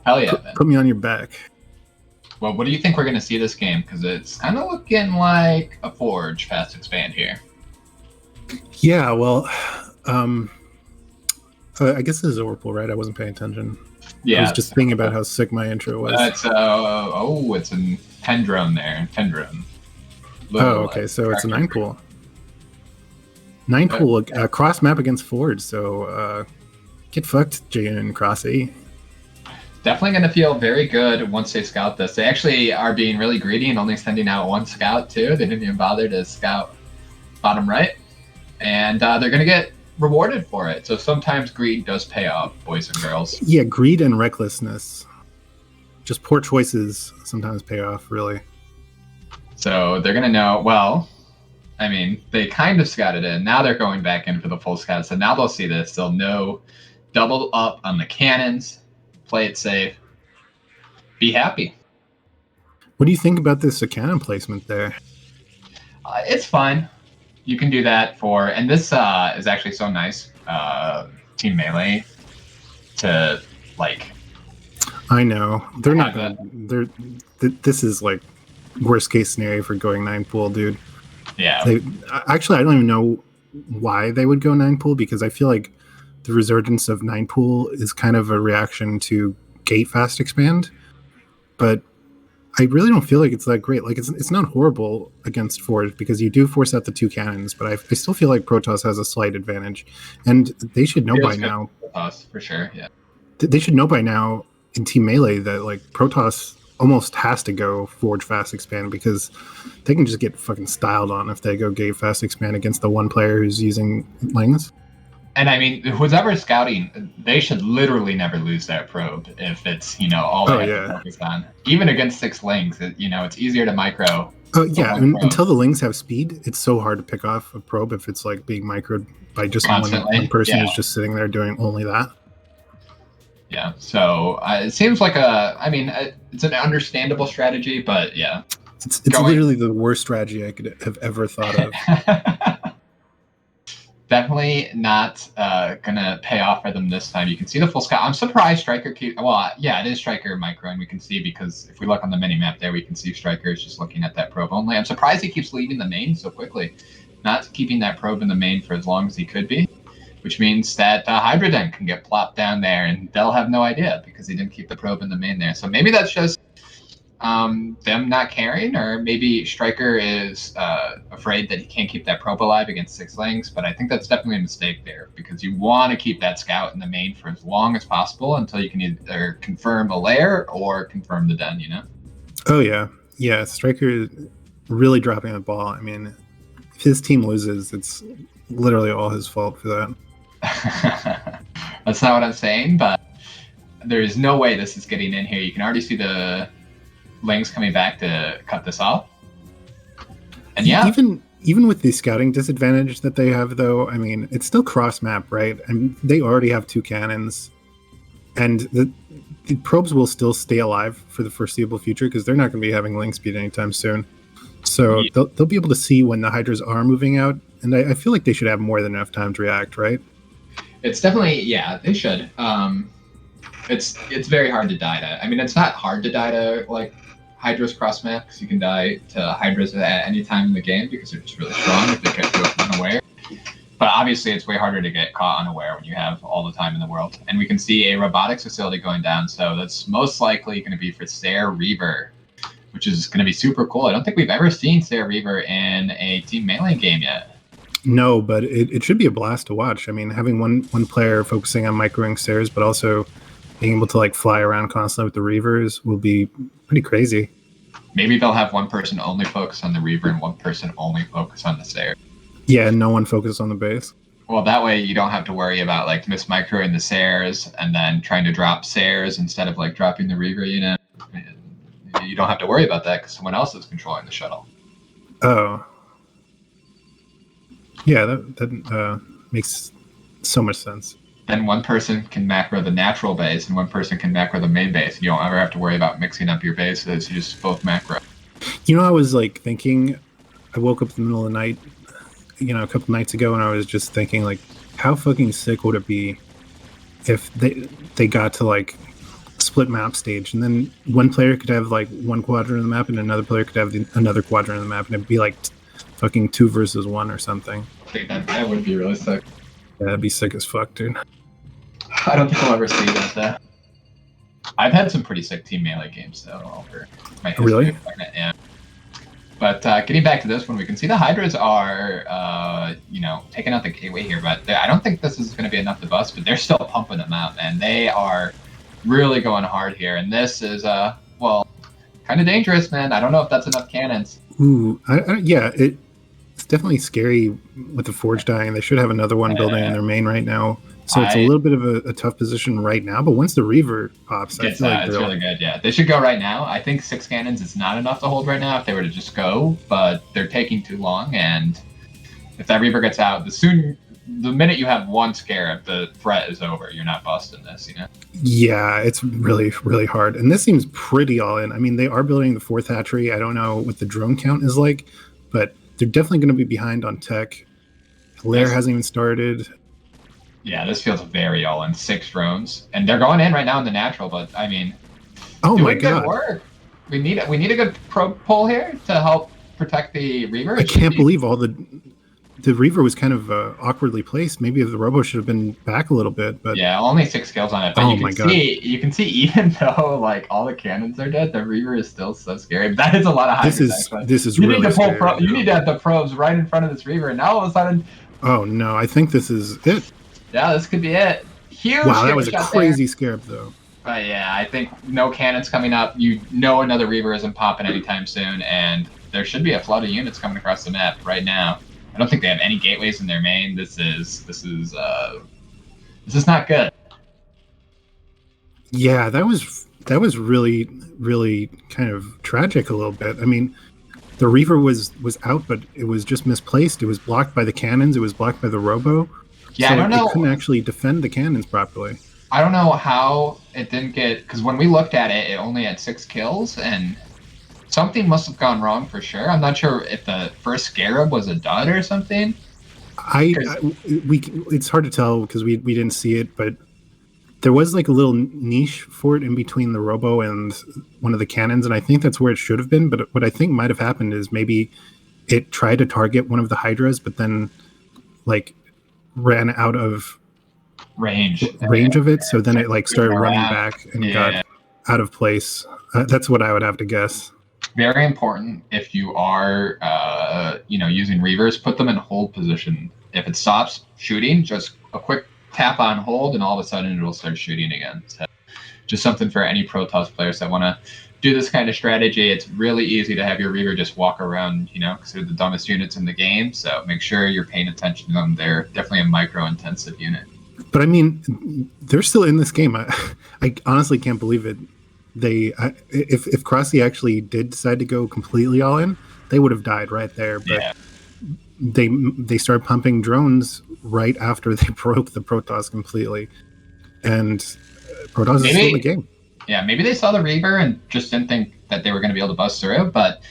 Speaker 2: Hell yeah, man.
Speaker 1: Put me on your back.
Speaker 2: Well, what do you think we're going to see this game? Because it's kind of looking like a Forge Fast Expand here.
Speaker 1: Yeah, well, I guess this is a Whirlpool, right? I wasn't paying attention.
Speaker 2: Yeah,
Speaker 1: I was just thinking about how sick my intro was.
Speaker 2: It's it's a Pendrome there. Pendrome.
Speaker 1: Okay, so it's a 9-pool. 9-pool, cross map against Forge, so get fucked, Jaeyoon and Crossy.
Speaker 2: Definitely going to feel very good once they scout this. They actually are being really greedy and only sending out one scout, too. They didn't even bother to scout bottom right. And they're going to get rewarded for it. So sometimes greed does pay off, boys and girls.
Speaker 1: Yeah, greed and recklessness. Just poor choices sometimes pay off, really.
Speaker 2: So they're going to know, well, I mean, they kind of scouted in. Now they're going back in for the full scout. So now they'll see this. They'll know double up on the cannons, play it safe, be happy.
Speaker 1: What do you think about this cannon placement there?
Speaker 2: It's fine. You can do that and this is actually so nice, Team Melee, to like.
Speaker 1: I know they're not gonna. This is like worst case scenario for going 9 pool, dude.
Speaker 2: Yeah.
Speaker 1: Actually, I don't even know why they would go 9 pool, because I feel like the resurgence of 9 pool is kind of a reaction to gate fast expand, but I really don't feel like it's that great. Like it's not horrible against Forge because you do force out the 2 cannons, but I still feel like Protoss has a slight advantage, and they should know by now.
Speaker 2: Protoss for sure, yeah.
Speaker 1: They should know by now in Team Melee that like Protoss almost has to go Forge fast expand, because they can just get fucking styled on if they go gate fast expand against the one player who's using Lings.
Speaker 2: And I mean, who's ever scouting, they should literally never lose that probe if it's, all they have to focus on. Even against 6 Lings, it's easier to micro.
Speaker 1: Oh, yeah. Until the Lings have speed, it's so hard to pick off a probe if it's like being microed by just one person who's just sitting there doing only that.
Speaker 2: Yeah, so it seems like it's an understandable strategy, but yeah.
Speaker 1: It's literally the worst strategy I could have ever thought of.
Speaker 2: Definitely not gonna pay off for them this time. You can see the full scout. I'm surprised Striker it is Striker micro, and we can see, because if we look on the mini map there, we can see Striker is just looking at that probe only. I'm surprised he keeps leaving the main so quickly, not keeping that probe in the main for as long as he could be, which means that Hydra Den can get plopped down there, and they'll have no idea because he didn't keep the probe in the main there. So maybe that's just them not caring, or maybe Striker is afraid that he can't keep that probe alive against 6 Lings, but I think that's definitely a mistake there, because you want to keep that scout in the main for as long as possible until you can either confirm a lair or confirm the den,
Speaker 1: Oh, yeah. Striker is really dropping the ball. I mean, if his team loses, it's literally all his fault for
Speaker 2: that. That's not what I'm saying, but there's no way this is getting in here. You can already see the Lings coming back to cut this off. And yeah,
Speaker 1: even with the scouting disadvantage that they have, though, I mean, it's still cross map, right? And they already have 2 cannons, and the probes will still stay alive for the foreseeable future because they're not going to be having link speed anytime soon. So they'll be able to see when the Hydras are moving out, and I feel like they should have more than enough time to react, right?
Speaker 2: It's definitely, they should. It's very hard to die to. I mean, it's not hard to die to like Hydras cross map, because you can die to Hydras at any time in the game because they're just really strong if they catch you unaware. But obviously, it's way harder to get caught unaware when you have all the time in the world. And we can see a robotics facility going down, so that's most likely going to be for Sarah Reaver, which is going to be super cool. I don't think we've ever seen Sarah Reaver in a Team Melee game yet.
Speaker 1: No, but it should be a blast to watch. I mean, having one player focusing on microing stairs, but also being able to like fly around constantly with the Reavers will be pretty crazy.
Speaker 2: Maybe they'll have one person only focus on the Reaver and one person only focus on the stairs.
Speaker 1: Yeah, and no one focus on the base.
Speaker 2: Well, that way you don't have to worry about like mismicroing the Sayers and then trying to drop Sayers instead of like dropping the Reaver, You don't have to worry about that because someone else is controlling the shuttle.
Speaker 1: Oh. Yeah, that makes so much sense.
Speaker 2: Then one person can macro the natural base and one person can macro the main base. You don't ever have to worry about mixing up your bases. You just both macro.
Speaker 1: I was like thinking, I woke up in the middle of the night, a couple nights ago, and I was just thinking like, how fucking sick would it be if they got to like split map stage, and then one player could have like one quadrant of the map and another player could have another quadrant of the map, and it'd be like fucking 2 versus 1 or something.
Speaker 2: I think that would be really sick.
Speaker 1: Yeah, that'd be sick as fuck, dude.
Speaker 2: I don't think we'll ever see that. I've had some pretty sick Team Melee games though over my history.
Speaker 1: Really?
Speaker 2: Yeah. But getting back to this one, we can see the Hydras are, taking out the gateway here, but I don't think this is going to be enough to bust, but they're still pumping them out, and they are really going hard here. And this is, kind of dangerous, man. I don't know if that's enough cannons.
Speaker 1: Ooh, it's definitely scary with the Forge dying. They should have another one building in their main right now. So it's a little bit of a tough position right now, but once the Reaver pops, I feel like
Speaker 2: it's really good. Yeah, they should go right now. I think 6 cannons is not enough to hold right now if they were to just go, but they're taking too long. And if that Reaver gets out, the the minute you have one scarab, the threat is over. You're not busting this, you know?
Speaker 1: Yeah, it's really, really hard. And this seems pretty all in. I mean, they are building the fourth hatchery. I don't know what the drone count is like, but they're definitely going to be behind on tech. Hilaire hasn't even started.
Speaker 2: Yeah, this feels very all in. 6 drones. And they're going in right now in the natural, but I mean,
Speaker 1: Oh my
Speaker 2: doing good
Speaker 1: god.
Speaker 2: work. We need a good pro pull here to help protect the Reaver.
Speaker 1: I can't believe all the Reaver was kind of awkwardly placed. Maybe the Robo should have been back a little bit, but
Speaker 2: yeah, only 6 kills on it. But
Speaker 1: oh my god,
Speaker 2: you can see even though like all the cannons are dead, the Reaver is still so scary. That is a lot of Hydras actually.
Speaker 1: this is
Speaker 2: You
Speaker 1: really
Speaker 2: need to pull
Speaker 1: scary.
Speaker 2: you need to have the probes right in front of this Reaver, and now all of a sudden,
Speaker 1: oh no, I think this is it.
Speaker 2: yeah, this could be it. Huge.
Speaker 1: Wow, that was a crazy scarab though.
Speaker 2: But yeah, I think no cannons coming up. You know another Reaver isn't popping anytime soon, and there should be a flood of units coming across the map right now. I don't think they have any gateways in their main. This is not good.
Speaker 1: Yeah, that was really kind of tragic a little bit. I mean, the Reaver was out, but it was just misplaced. It was blocked by the cannons. It was blocked by the Robo.
Speaker 2: Yeah,
Speaker 1: so
Speaker 2: I don't know.
Speaker 1: It couldn't actually defend the cannons properly.
Speaker 2: I don't know how it didn't get, because when we looked at it, it only had 6 kills, and something must have gone wrong for sure. I'm not sure if the first Scarab was a dud or something.
Speaker 1: It's hard to tell because we didn't see it, but there was like a little niche for it in between the Robo and one of the cannons, and I think that's where it should have been. But what I think might have happened is maybe it tried to target one of the Hydras, but then like ran out of
Speaker 2: range
Speaker 1: of it, so then it like started running back and got out of place. That's what I would have to guess.
Speaker 2: Very important if you are using Reavers, put them in hold position. If it stops shooting, just a quick tap on hold and all of a sudden it will start shooting again. So just something for any Protoss players that want to do this kind of strategy. It's really easy to have your Reaver just walk around, because they're the dumbest units in the game. So make sure you're paying attention to them. They're definitely a micro-intensive unit.
Speaker 1: But I mean, they're still in this game. I honestly can't believe it. If Crossy actually did decide to go completely all in, they would have died right there. But they started pumping drones right after they broke the Protoss completely, and Protoss is still in the game.
Speaker 2: Yeah, maybe they saw the Reaver and just didn't think that they were going to be able to bust through. But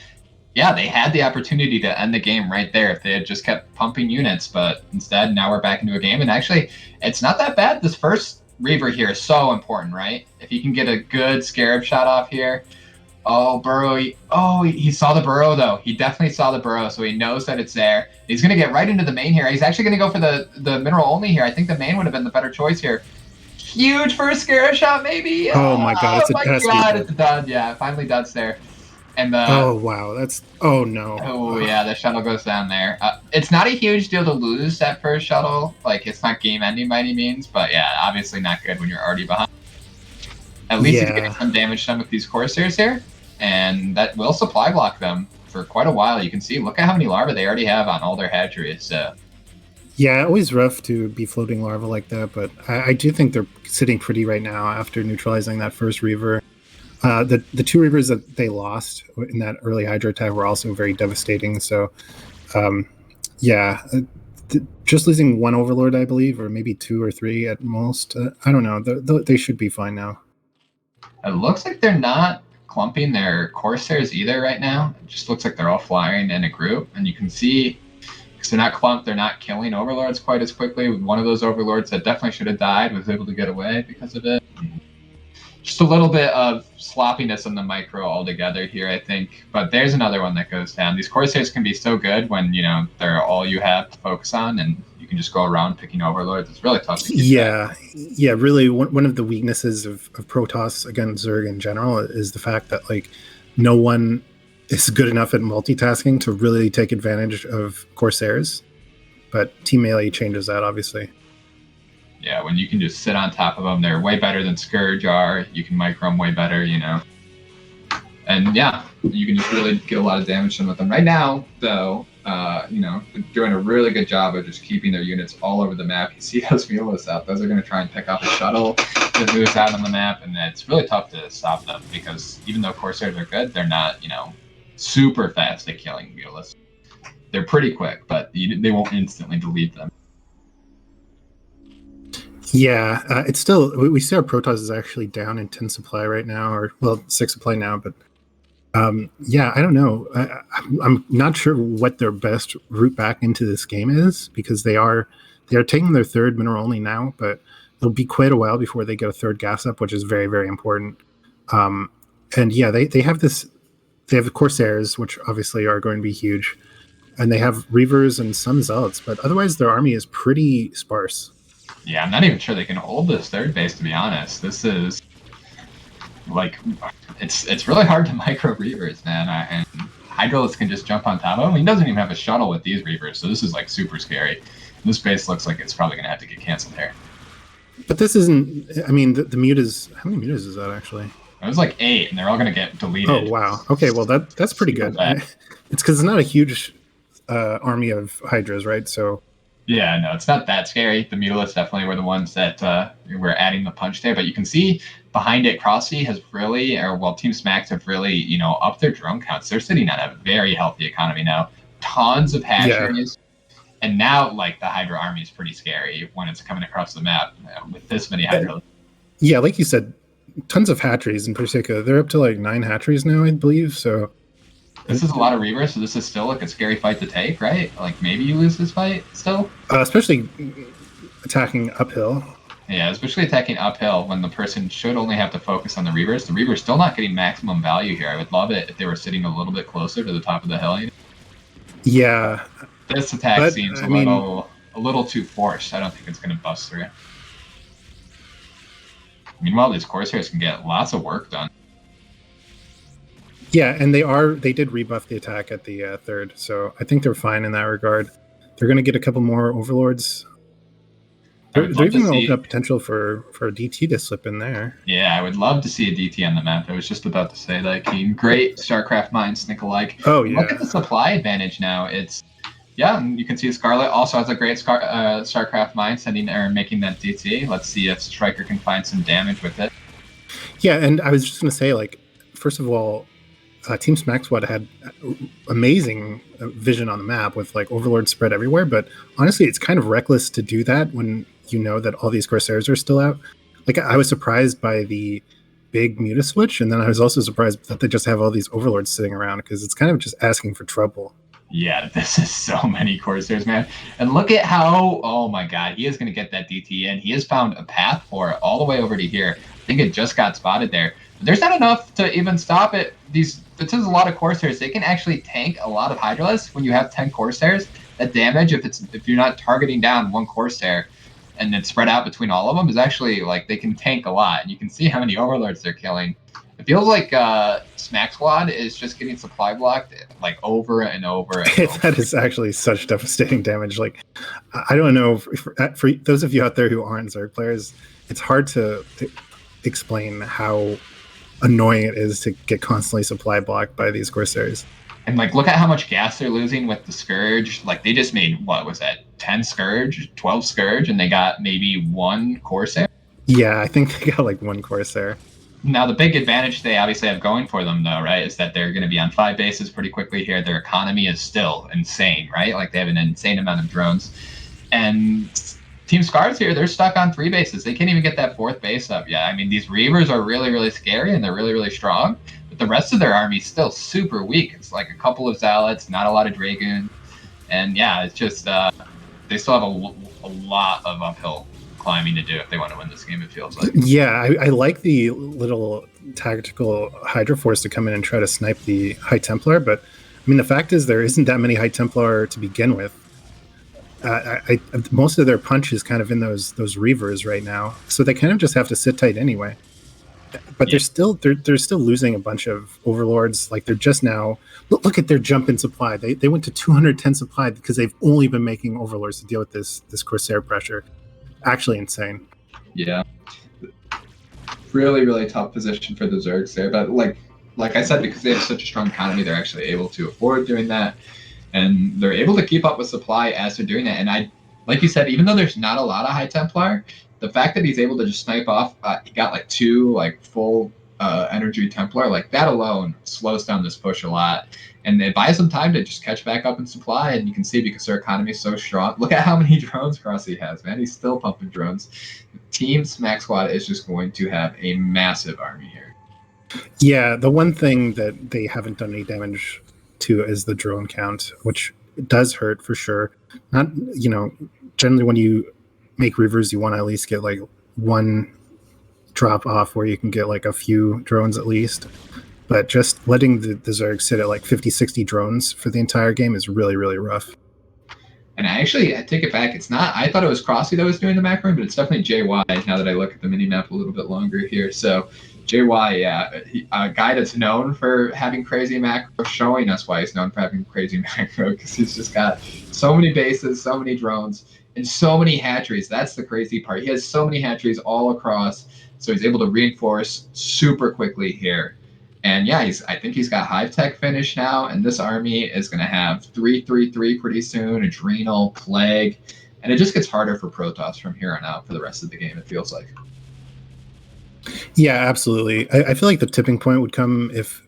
Speaker 2: yeah, they had the opportunity to end the game right there if they had just kept pumping units. But instead, now we're back into a game. And actually, it's not that bad. This first Reaver here is so important, right? If you can get a good Scarab shot off here. Oh, Burrow. He saw the Burrow, though. He definitely saw the Burrow, so he knows that it's there. He's going to get right into the main here. He's actually going to go for the mineral only here. I think the main would have been the better choice here. Huge first Scarab shot, maybe.
Speaker 1: Oh my god,
Speaker 2: it's done. Yeah, finally Dud's there. And
Speaker 1: oh wow, oh no.
Speaker 2: Oh yeah, the shuttle goes down there. It's not a huge deal to lose that first shuttle. Like, it's not game ending by any means, but yeah, obviously not good when you're already behind. At least he's getting some damage done with these Corsairs here, and that will supply block them for quite a while. You can see, look at how many larvae they already have on all their hatcheries. So
Speaker 1: yeah, always rough to be floating larvae like that, but I do think they're sitting pretty right now after neutralizing that first Reaver. The 2 Reavers that they lost in that early Hydra attack were also very devastating. So, just losing 1 Overlord, I believe, or maybe 2 or 3 at most. I don't know. They should be fine now.
Speaker 2: It looks like they're not clumping their Corsairs either right now. It just looks like they're all flying in a group, and you can see, because they're not clumped, they're not killing Overlords quite as quickly. One of those Overlords that definitely should have died was able to get away because of it. Just a little bit of sloppiness on the micro altogether here, I think. But there's another one that goes down. These Corsairs can be so good when, they're all you have to focus on, and you can just go around picking Overlords. It's really tough to keep that.
Speaker 1: Yeah, really, one of the weaknesses of Protoss against Zerg in general is the fact that, like, no one is good enough at multitasking to really take advantage of Corsairs. But Team Melee changes that, obviously.
Speaker 2: Yeah, when you can just sit on top of them, they're way better than Scourge are. You can micro them way better, And yeah, you can just really get a lot of damage done with them. Right now, though, they're doing a really good job of just keeping their units all over the map. You see those Mulas out. Those are going to try and pick up a shuttle that moves out on the map, and it's really tough to stop them because even though Corsairs are good, they're not, super fast at killing Mulas. They're pretty quick, but they won't instantly delete them.
Speaker 1: Yeah, it's still we see our Protoss is actually down in 10 supply right now, or well 6 supply now, but yeah, I don't know. I'm not sure what their best route back into this game is because they are taking their third mineral only now, but it'll be quite a while before they get a third gas up, which is very very important. Um, and yeah, they have this. They have the Corsairs, which obviously are going to be huge, and they have Reavers and some Zealots, but otherwise their army is pretty sparse.
Speaker 2: Yeah, I'm not even sure they can hold this third base, to be honest. This is like it's really hard to micro Reavers, man. And Hydralisk can just jump on top of him. He doesn't even have a shuttle with these Reavers, so this is like super scary. This base looks like it's probably gonna have to get canceled here.
Speaker 1: But this isn't. I mean, the mute is how many mutas is that actually?
Speaker 2: It was like 8, and they're all gonna get deleted.
Speaker 1: Oh wow. Okay, well that's pretty good. It's because it's not a huge army of hydras, right? So
Speaker 2: yeah, no, it's not that scary. The Mutalisks definitely were the ones that were adding the punch there, but you can see behind it, Crossy has really, or well, Team Smacks have really, upped their drone counts. They're sitting on a very healthy economy now. Tons of hatcheries. Yeah. And now, like, the Hydra army is pretty scary when it's coming across the map with this many Hydra.
Speaker 1: Yeah, like you said, tons of hatcheries in particular. They're up to like 9 hatcheries now, I believe. So
Speaker 2: this is a lot of Reavers, so this is still like a scary fight to take, right? Like maybe you lose this fight still.
Speaker 1: Especially attacking uphill.
Speaker 2: Yeah, especially attacking uphill when the person should only have to focus on the Reavers. The Reavers still not getting maximum value here. I would love it if they were sitting a little bit closer to the top of the hill.
Speaker 1: Yeah.
Speaker 2: This attack seems a little too forced. I don't think it's going to bust through. Meanwhile, these Corsairs can get lots of work done.
Speaker 1: Yeah, and they did rebuff the attack at the third, so I think they're fine in that regard. They're going to get a couple more Overlords. They're even going to open up potential for a DT to slip in there.
Speaker 2: Yeah, I would love to see a DT on the map. I was just about to say that, Keen. Great StarCraft Mines, Nick-alike.
Speaker 1: Oh, yeah.
Speaker 2: Look at the supply advantage now. Yeah, you can see Scarlet also has a great StarCraft Mine making that DT. Let's see if Striker can find some damage with it.
Speaker 1: Yeah, and I was just going to say, like, first of all, Team Smackswad had amazing vision on the map with like Overlord spread everywhere, but honestly, it's kind of reckless to do that when you know that all these Corsairs are still out. Like, I was surprised by the big Muta switch, and then I was also surprised that they just have all these Overlords sitting around because it's kind of just asking for trouble.
Speaker 2: Yeah, this is so many Corsairs, man. And look at how, oh my god, he is going to get that DT in. He has found a path for it all the way over to here. I think it just got spotted there. But there's not enough to even stop it. This is a lot of Corsairs. They can actually tank a lot of Hydralisks when you have 10 Corsairs. That damage, if you're not targeting down one Corsair and it's spread out between all of them, is actually, like, they can tank a lot. And you can see how many Overlords they're killing. It feels like Smackswad is just getting supply blocked like over and over. And over.
Speaker 1: That is actually such devastating damage. Like, I don't know, for those of you out there who aren't Zerg players, it's hard to explain how annoying it is to get constantly supply blocked by these Corsairs.
Speaker 2: And like, look at how much gas they're losing with the Scourge. Like, they just made, what was that, 10 Scourge, 12 Scourge, and they got maybe 1 Corsair?
Speaker 1: Yeah, I think they got like 1 Corsair.
Speaker 2: Now, the big advantage they obviously have going for them, though, right, is that they're going to be on 5 bases pretty quickly here. Their economy is still insane, right? Like, they have an insane amount of drones. And Team Scars here, they're stuck on 3 bases. They can't even get that 4th base up yet. I mean, these Reavers are really, really scary, and they're really, really strong. But the rest of their army is still super weak. It's like a couple of Zealots, not a lot of Dragoon. And, yeah, it's just they still have a lot of uphill climbing to do if they want to win this game, it feels like.
Speaker 1: Yeah, I like the little tactical Hydra Force to come in and try to snipe the High Templar, but I mean, the fact is there isn't that many High Templar to begin with. Most of their punch is kind of in those Reavers right now, so they kind of just have to sit tight anyway. But they're still losing a bunch of Overlords. Like, they're just now look at their jump in supply. They went to 210 supply because they've only been making Overlords to deal with this Corsair pressure. Actually insane.
Speaker 2: Yeah, really, really tough position for the Zergs there. But like I said, because they have such a strong economy, they're actually able to afford doing that, and they're able to keep up with supply as they're doing it. And like you said, even though there's not a lot of High Templar, the fact that he's able to just snipe off, he got like 2 like full energy Templar, like that alone slows down this push a lot. And it buys them time to just catch back up in supply. And you can see because their economy is so strong. Look at how many drones Crossy has, man. He's still pumping drones. Team Smack Squad is just going to have a massive army here.
Speaker 1: Yeah, the one thing that they haven't done any damage to is the drone count, which does hurt for sure. Not, generally when you make Reavers, you want to at least get like one drop off where you can get like a few drones at least. But just letting the Zerg sit at like 50, 60 drones for the entire game is really, really rough.
Speaker 2: And I take it back. It's not. I thought it was Crossy that was doing the macro, but it's definitely JY now that I look at the mini map a little bit longer here. So JY, yeah, a guy that's known for having crazy macro, showing us why he's known for having crazy macro, because he's just got so many bases, so many drones, and so many hatcheries. That's the crazy part. He has so many hatcheries all across, so he's able to reinforce super quickly here. And yeah, I think he's got Hive Tech finish now, and this army is going to have 3/3/3 pretty soon, Adrenal, Plague, and it just gets harder for Protoss from here on out for the rest of the game, it feels like.
Speaker 1: Yeah, absolutely. I feel like the tipping point would come if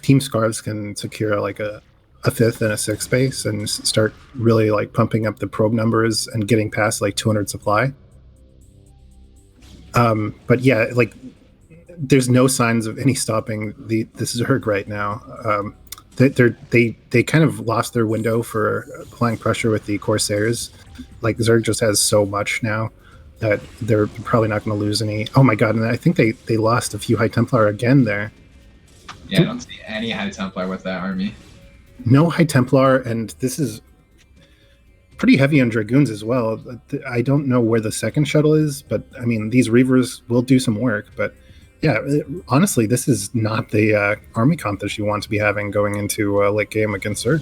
Speaker 1: Team Scarves can secure like a 5th and a 6th base and start really like pumping up the probe numbers and getting past like 200 supply. But yeah, like there's no signs of any stopping this Zerg right now. They kind of lost their window for applying pressure with the Corsairs. Like Zerg just has so much now that they're probably not going to lose any. Oh my god! And I think they lost a few High Templar again there.
Speaker 2: Yeah, I don't see any High Templar with that army.
Speaker 1: No High Templar, and this is pretty heavy on Dragoons as well. I don't know where the second shuttle is, but I mean these Reavers will do some work, but. Yeah, honestly, this is not the army comp that you want to be having going into late game against Zerg.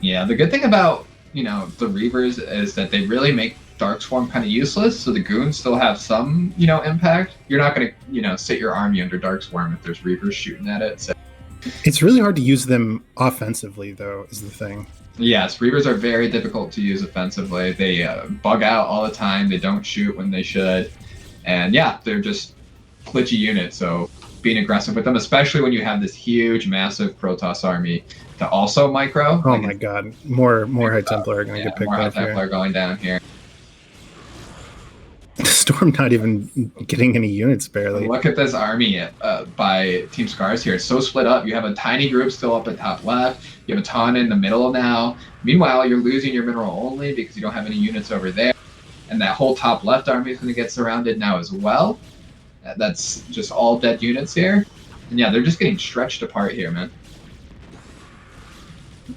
Speaker 2: Yeah, the good thing about the Reavers is that they really make Dark Swarm kind of useless, so the goons still have some impact. You're not going to sit your army under Dark Swarm if there's Reavers shooting at it. So.
Speaker 1: It's really hard to use them offensively, though, is the thing.
Speaker 2: Yes, Reavers are very difficult to use offensively. They bug out all the time. They don't shoot when they should, and yeah, they're just glitchy unit, so being aggressive with them, especially when you have this huge, massive Protoss army to also micro.
Speaker 1: Oh my god, more High Templar are going to get picked up here. More
Speaker 2: High Templar going down here.
Speaker 1: Storm not even getting any units barely.
Speaker 2: Look at this army by Team Scars here. It's so split up. You have a tiny group still up at top left. You have a ton in the middle now. Meanwhile, you're losing your mineral only because you don't have any units over there. And that whole top left army is going to get surrounded now as well. That's just all dead units here. And yeah, they're just getting stretched apart here, man.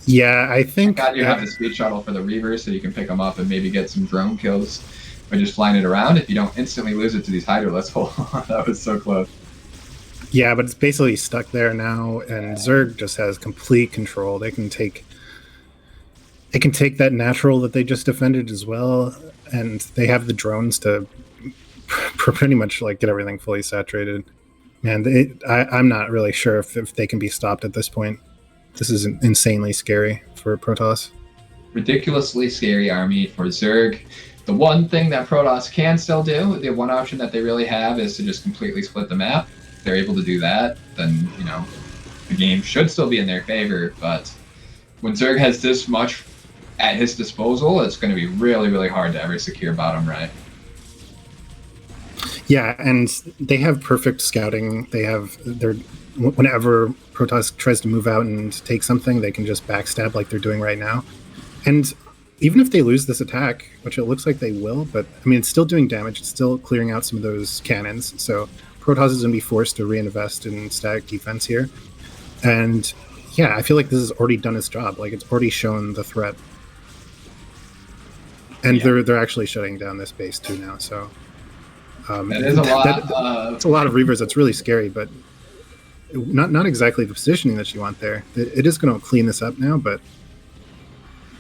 Speaker 1: Yeah, I think...
Speaker 2: Thank God you have the speed shuttle for the Reavers so you can pick them up and maybe get some drone kills by just flying it around if you don't instantly lose it to these Hydralisks. That was so close.
Speaker 1: Yeah, but it's basically stuck there now, and Zerg just has complete control. They can take that natural that they just defended as well, and they have the drones to pretty much like get everything fully saturated. Man, I'm not really sure if they can be stopped at this point. This is insanely scary for Protoss.
Speaker 2: Ridiculously scary army for Zerg. The one thing that Protoss can still do, the one option that they really have, is to just completely split the map. If they're able to do that, then the game should still be in their favor. But when Zerg has this much at his disposal, it's going to be really, really hard to ever secure bottom right.
Speaker 1: Yeah, and they have perfect scouting. Whenever Protoss tries to move out and take something, they can just backstab like they're doing right now. And even if they lose this attack, which it looks like they will, but I mean, it's still doing damage. It's still clearing out some of those cannons. So Protoss is going to be forced to reinvest in static defense here. And yeah, I feel like this has already done its job. Like it's already shown the threat. And they're actually shutting down this base too now. So
Speaker 2: that is a lot.
Speaker 1: It's a lot of Reavers. That's really scary, but not exactly the positioning that you want there. It is going to clean this up now, but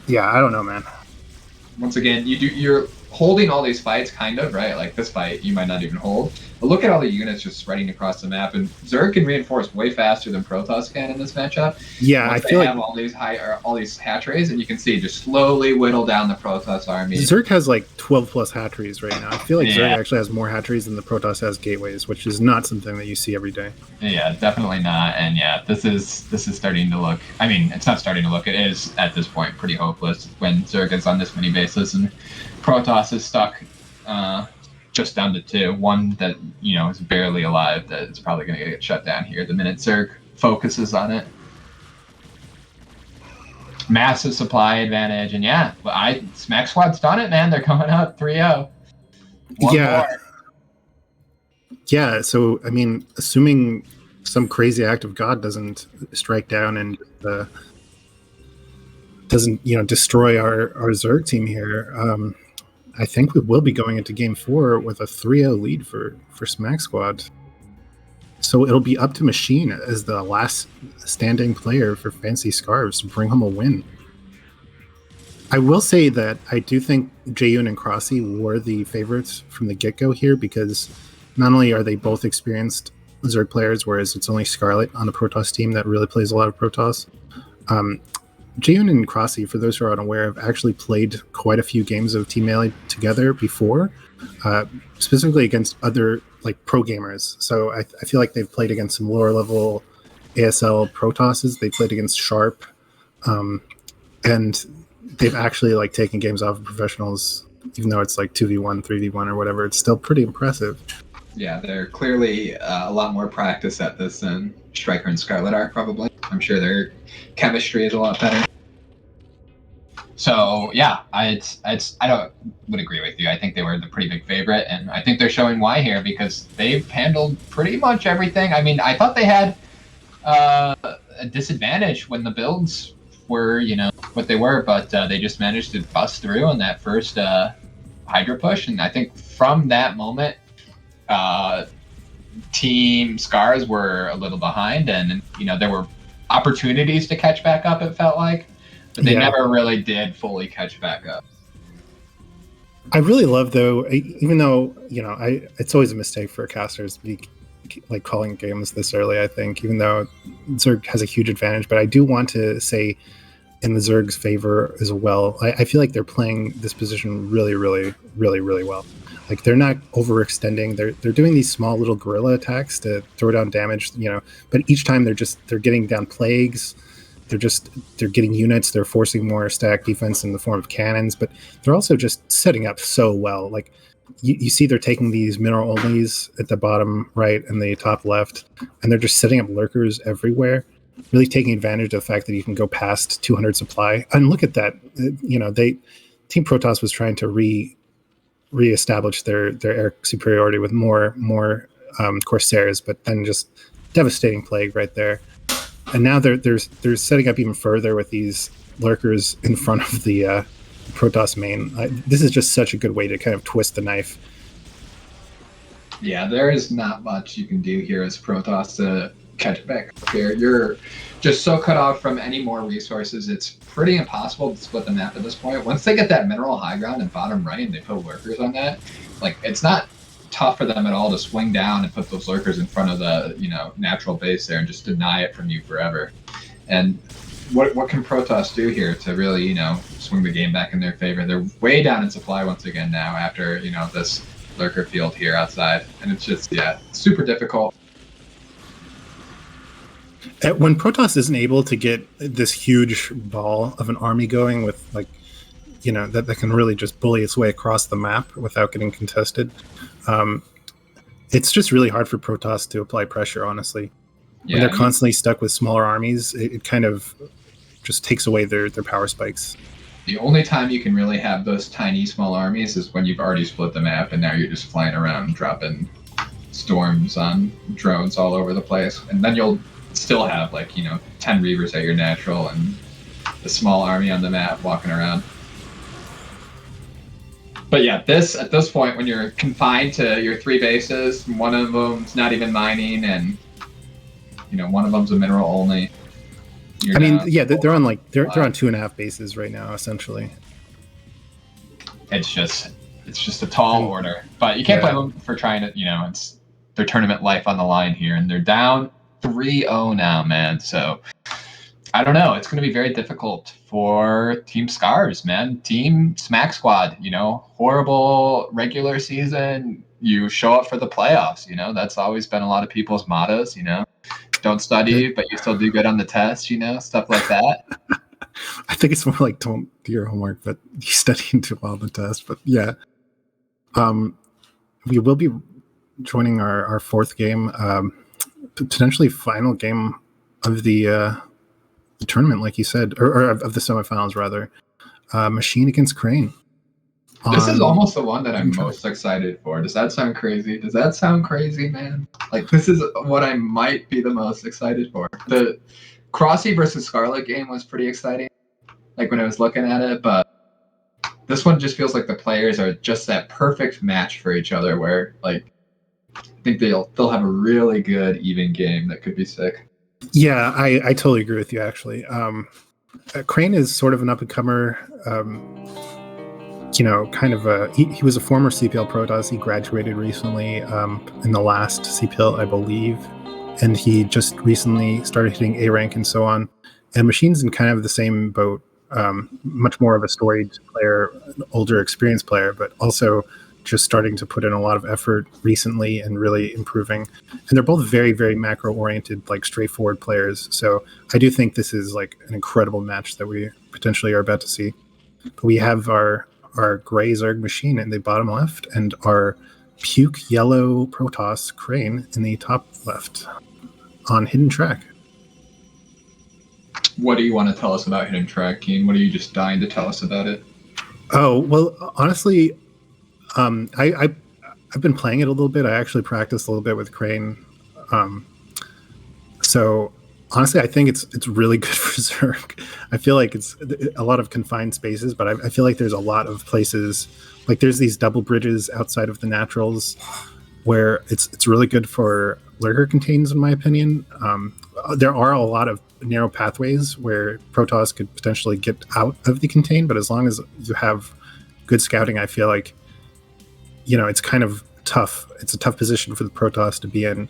Speaker 1: yeah, I don't know, man.
Speaker 2: Once again, you're holding all these fights, kind of, right? Like this fight, you might not even hold. But look at all the units just spreading across the map, and Zerg can reinforce way faster than Protoss can in this matchup.
Speaker 1: Yeah,
Speaker 2: Once
Speaker 1: I
Speaker 2: they
Speaker 1: feel
Speaker 2: have
Speaker 1: like
Speaker 2: all these hatcheries, and you can see just slowly whittle down the Protoss army.
Speaker 1: Zerg has like 12 plus hatcheries right now. I feel like
Speaker 2: Yeah.
Speaker 1: Zerg actually has more hatcheries than the Protoss has gateways, which is not something that you see every day.
Speaker 2: Yeah, definitely not. And yeah, this is starting to look. I mean, it's not starting to look. It is at this point pretty hopeless when Zerg is on this many bases and Protoss is stuck just down to 2. One that is barely alive. That is probably going to get shut down here the minute Zerg focuses on it. Massive supply advantage, and yeah, Smack Squad's done it, man. They're coming up 3-0.
Speaker 1: Yeah. Yeah, so I mean, assuming some crazy act of God doesn't strike down and doesn't destroy our Zerg team here, I think we will be going into Game 4 with a 3-0 lead for Smack Squad. So it'll be up to Machine as the last standing player for Fancy Scarves to bring home a win. I will say that I do think Jaeyoon and Crossy were the favorites from the get-go here, because not only are they both experienced Zerg players, whereas it's only Scarlet on the Protoss team that really plays a lot of Protoss. Jaeyoon and Crossy, for those who are unaware, have actually played quite a few games of Team Melee together before, specifically against other pro gamers. So I feel like they've played against some lower level ASL Protosses. They played against Sharp, and they've actually taken games off of professionals, even though it's 2v1, 3v1 or whatever. It's still pretty impressive.
Speaker 2: Yeah, they're clearly a lot more practiced at this than Striker and Scarlet are, probably. I'm sure their chemistry is a lot better. So yeah, I would agree with you. I think they were the pretty big favorite, and I think they're showing why here, because they've handled pretty much everything. I mean, I thought they had a disadvantage when the builds were what they were, but they just managed to bust through in that first Hydra push, and I think from that moment, Team Scars were a little behind, and there were opportunities to catch back up, it felt like, but they never really did fully catch back up.
Speaker 1: I really love, though, even though it's always a mistake for casters to be calling games this early, I think, even though Zerg has a huge advantage, but I do want to say in the Zerg's favor as well, I feel like they're playing this position really, really, really, really well. They're not overextending. They're doing these small little guerrilla attacks to throw down damage, but each time they're getting down plagues. They're getting units. They're forcing more stack defense in the form of cannons, but they're also just setting up so well. You see they're taking these mineral onlys at the bottom right and the top left, and they're just setting up lurkers everywhere, really taking advantage of the fact that you can go past 200 supply. And look at that. Team Protoss was trying to reestablish their air superiority with more Corsairs, but then just devastating plague right there. And now they're setting up even further with these lurkers in front of the Protoss main. This is just such a good way to kind of twist the knife.
Speaker 2: Yeah, there is not much you can do here as Protoss to catch back up here. You're just so cut off from any more resources. It's pretty impossible to split the map at this point. Once they get that mineral high ground in bottom right and they put lurkers on that, it's not tough for them at all to swing down and put those lurkers in front of the natural base there and just deny it from you forever. And what can Protoss do here to really swing the game back in their favor? They're way down in supply once again now after this lurker field here outside, and it's just super difficult.
Speaker 1: When Protoss isn't able to get this huge ball of an army going with that can really just bully its way across the map without getting contested, it's just really hard for Protoss to apply pressure, honestly. When they're constantly stuck with smaller armies, it kind of just takes away their power spikes.
Speaker 2: The only time you can really have those tiny small armies is when you've already split the map and now you're just flying around dropping storms on drones all over the place, and then you'll still have 10 Reavers at your natural and a small army on the map walking around. But yeah, at this point, when you're confined to your 3 bases, one of them's not even mining, and one of them's a mineral only.
Speaker 1: They're on they're on 2.5 bases right now, essentially.
Speaker 2: It's just It's just a tall
Speaker 1: And
Speaker 2: order. But you can't
Speaker 1: yeah,
Speaker 2: blame them for trying to, it's their tournament life on the line here. And they're down 3-0 now, man. So I don't know. It's going to be very difficult for Team Scars, man. Team Smack Squad, horrible regular season. You show up for the playoffs, That's always been a lot of people's mottos, Don't study, but you still do good on the test, stuff like that.
Speaker 1: I think it's more like don't do your homework, but you study and do well on the test. But yeah, we will be joining our fourth game, potentially final game of the tournament, like you said, or of the semifinals rather. Machine against Crane.
Speaker 2: This is
Speaker 1: On
Speaker 2: almost the one that I'm most excited for. Does that sound crazy? Does that sound crazy, man? Like, this is what I might be the most excited for. The Crossy versus Scarlet game was pretty exciting, like when I was looking at it, but this one just feels like the players are just that perfect match for each other where, like, I think they'll have a really good even game that could be sick.
Speaker 1: Yeah, I totally agree with you, actually. Crane is sort of an up-and-comer, kind of he was a former CPL Protoss. He graduated recently in the last CPL, I believe, and he just recently started hitting A rank and so on. And Machine's in kind of the same boat, much more of a storied player, an older experienced player, but also just starting to put in a lot of effort recently and really improving. And they're both very, very macro oriented, like straightforward players. So I do think this is like an incredible match that we potentially are about to see. But we have our gray Zerg Machine in the bottom left and our puke yellow Protoss Crane in the top left on Hidden Track.
Speaker 2: What do you want to tell us about Hidden Track, Keen? What are you just dying to tell us about it?
Speaker 1: Oh, well, honestly, I've been playing it a little bit. I actually practiced a little bit with Crane. So honestly, I think it's really good for Zerg. I feel like it's a lot of confined spaces, but I feel like there's a lot of places, like there's these double bridges outside of the naturals where it's really good for lurker contains, in my opinion. There are a lot of narrow pathways where Protoss could potentially get out of the contain, but as long as you have good scouting, I feel like it's kind of tough. It's a tough position for the Protoss to be in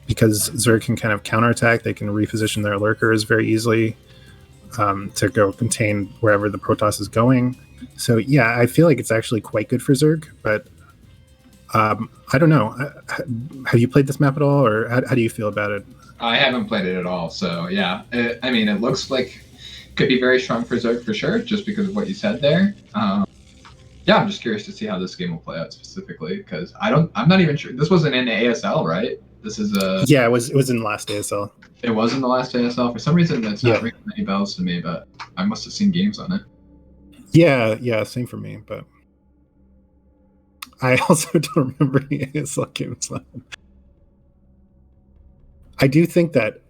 Speaker 1: because Zerg can kind of counterattack. They can reposition their lurkers very easily to go contain wherever the Protoss is going. So yeah, I feel like it's actually quite good for Zerg, but I don't know. Have you played this map at all, or how do you feel about it?
Speaker 2: I haven't played it at all, so yeah. It looks like it could be very strong for Zerg for sure, just because of what you said there. Yeah, I'm just curious to see how this game will play out specifically because I'm not even sure. This wasn't in the ASL, right? This is
Speaker 1: Yeah, it was in last ASL.
Speaker 2: It was in the last ASL. For some reason, that's not
Speaker 1: Yeah,
Speaker 2: ringing any bells to me, but I must have seen games on it.
Speaker 1: yeah, same for me. But I also don't remember any ASL games. I do think that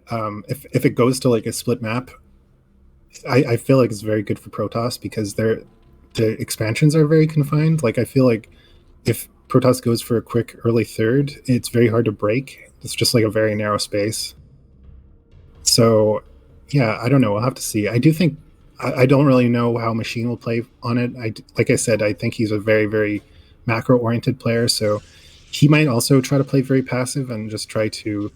Speaker 1: if it goes to like a split map, I feel like it's very good for Protoss because the expansions are very confined. Like I feel like if Protoss goes for a quick early third, it's very hard to break. It's just like a very narrow space. So yeah, I don't know. We'll have to see. I do think I don't really know how Machine will play on it. Like I said, I think he's a very, very macro oriented player. So he might also try to play very passive and just try to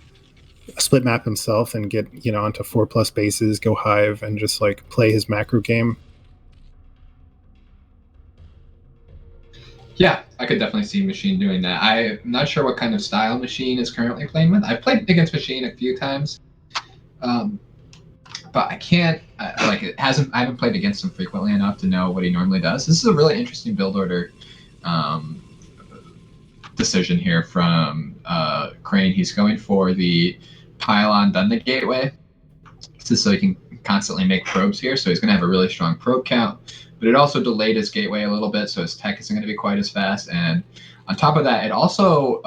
Speaker 1: split map himself and get onto 4+ bases, go hive, and just like play his macro game.
Speaker 2: Yeah, I could definitely see Machine doing that. I'm not sure what kind of style Machine is currently playing with. I've played against Machine a few times, but I can't I haven't played against him frequently enough to know what he normally does. This is a really interesting build order decision here from Crane. He's going for the pylon, then the gateway. Just so he can constantly make probes here. So he's going to have a really strong probe count. But it also delayed his gateway a little bit, so his tech isn't going to be quite as fast. And on top of that, it also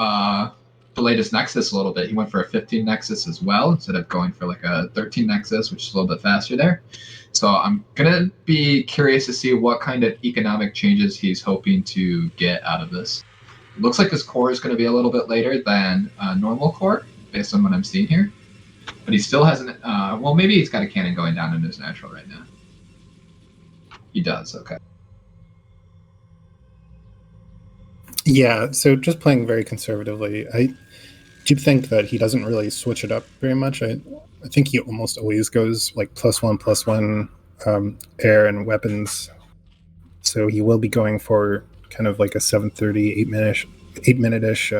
Speaker 2: delayed his nexus a little bit. He went for a 15 nexus as well instead of going for like a 13 nexus, which is a little bit faster there. So I'm going to be curious to see what kind of economic changes he's hoping to get out of this. It looks like his core is going to be a little bit later than normal core, based on what I'm seeing here. But he still hasn't. Well, maybe he's got a cannon going down into his natural right now. He does. Okay.
Speaker 1: Yeah, so just playing very conservatively. I do think that he doesn't really switch it up very much. I think he almost always goes like +1/+1 air and weapons. So he will be going for kind of like a 7:30, 8-minute ish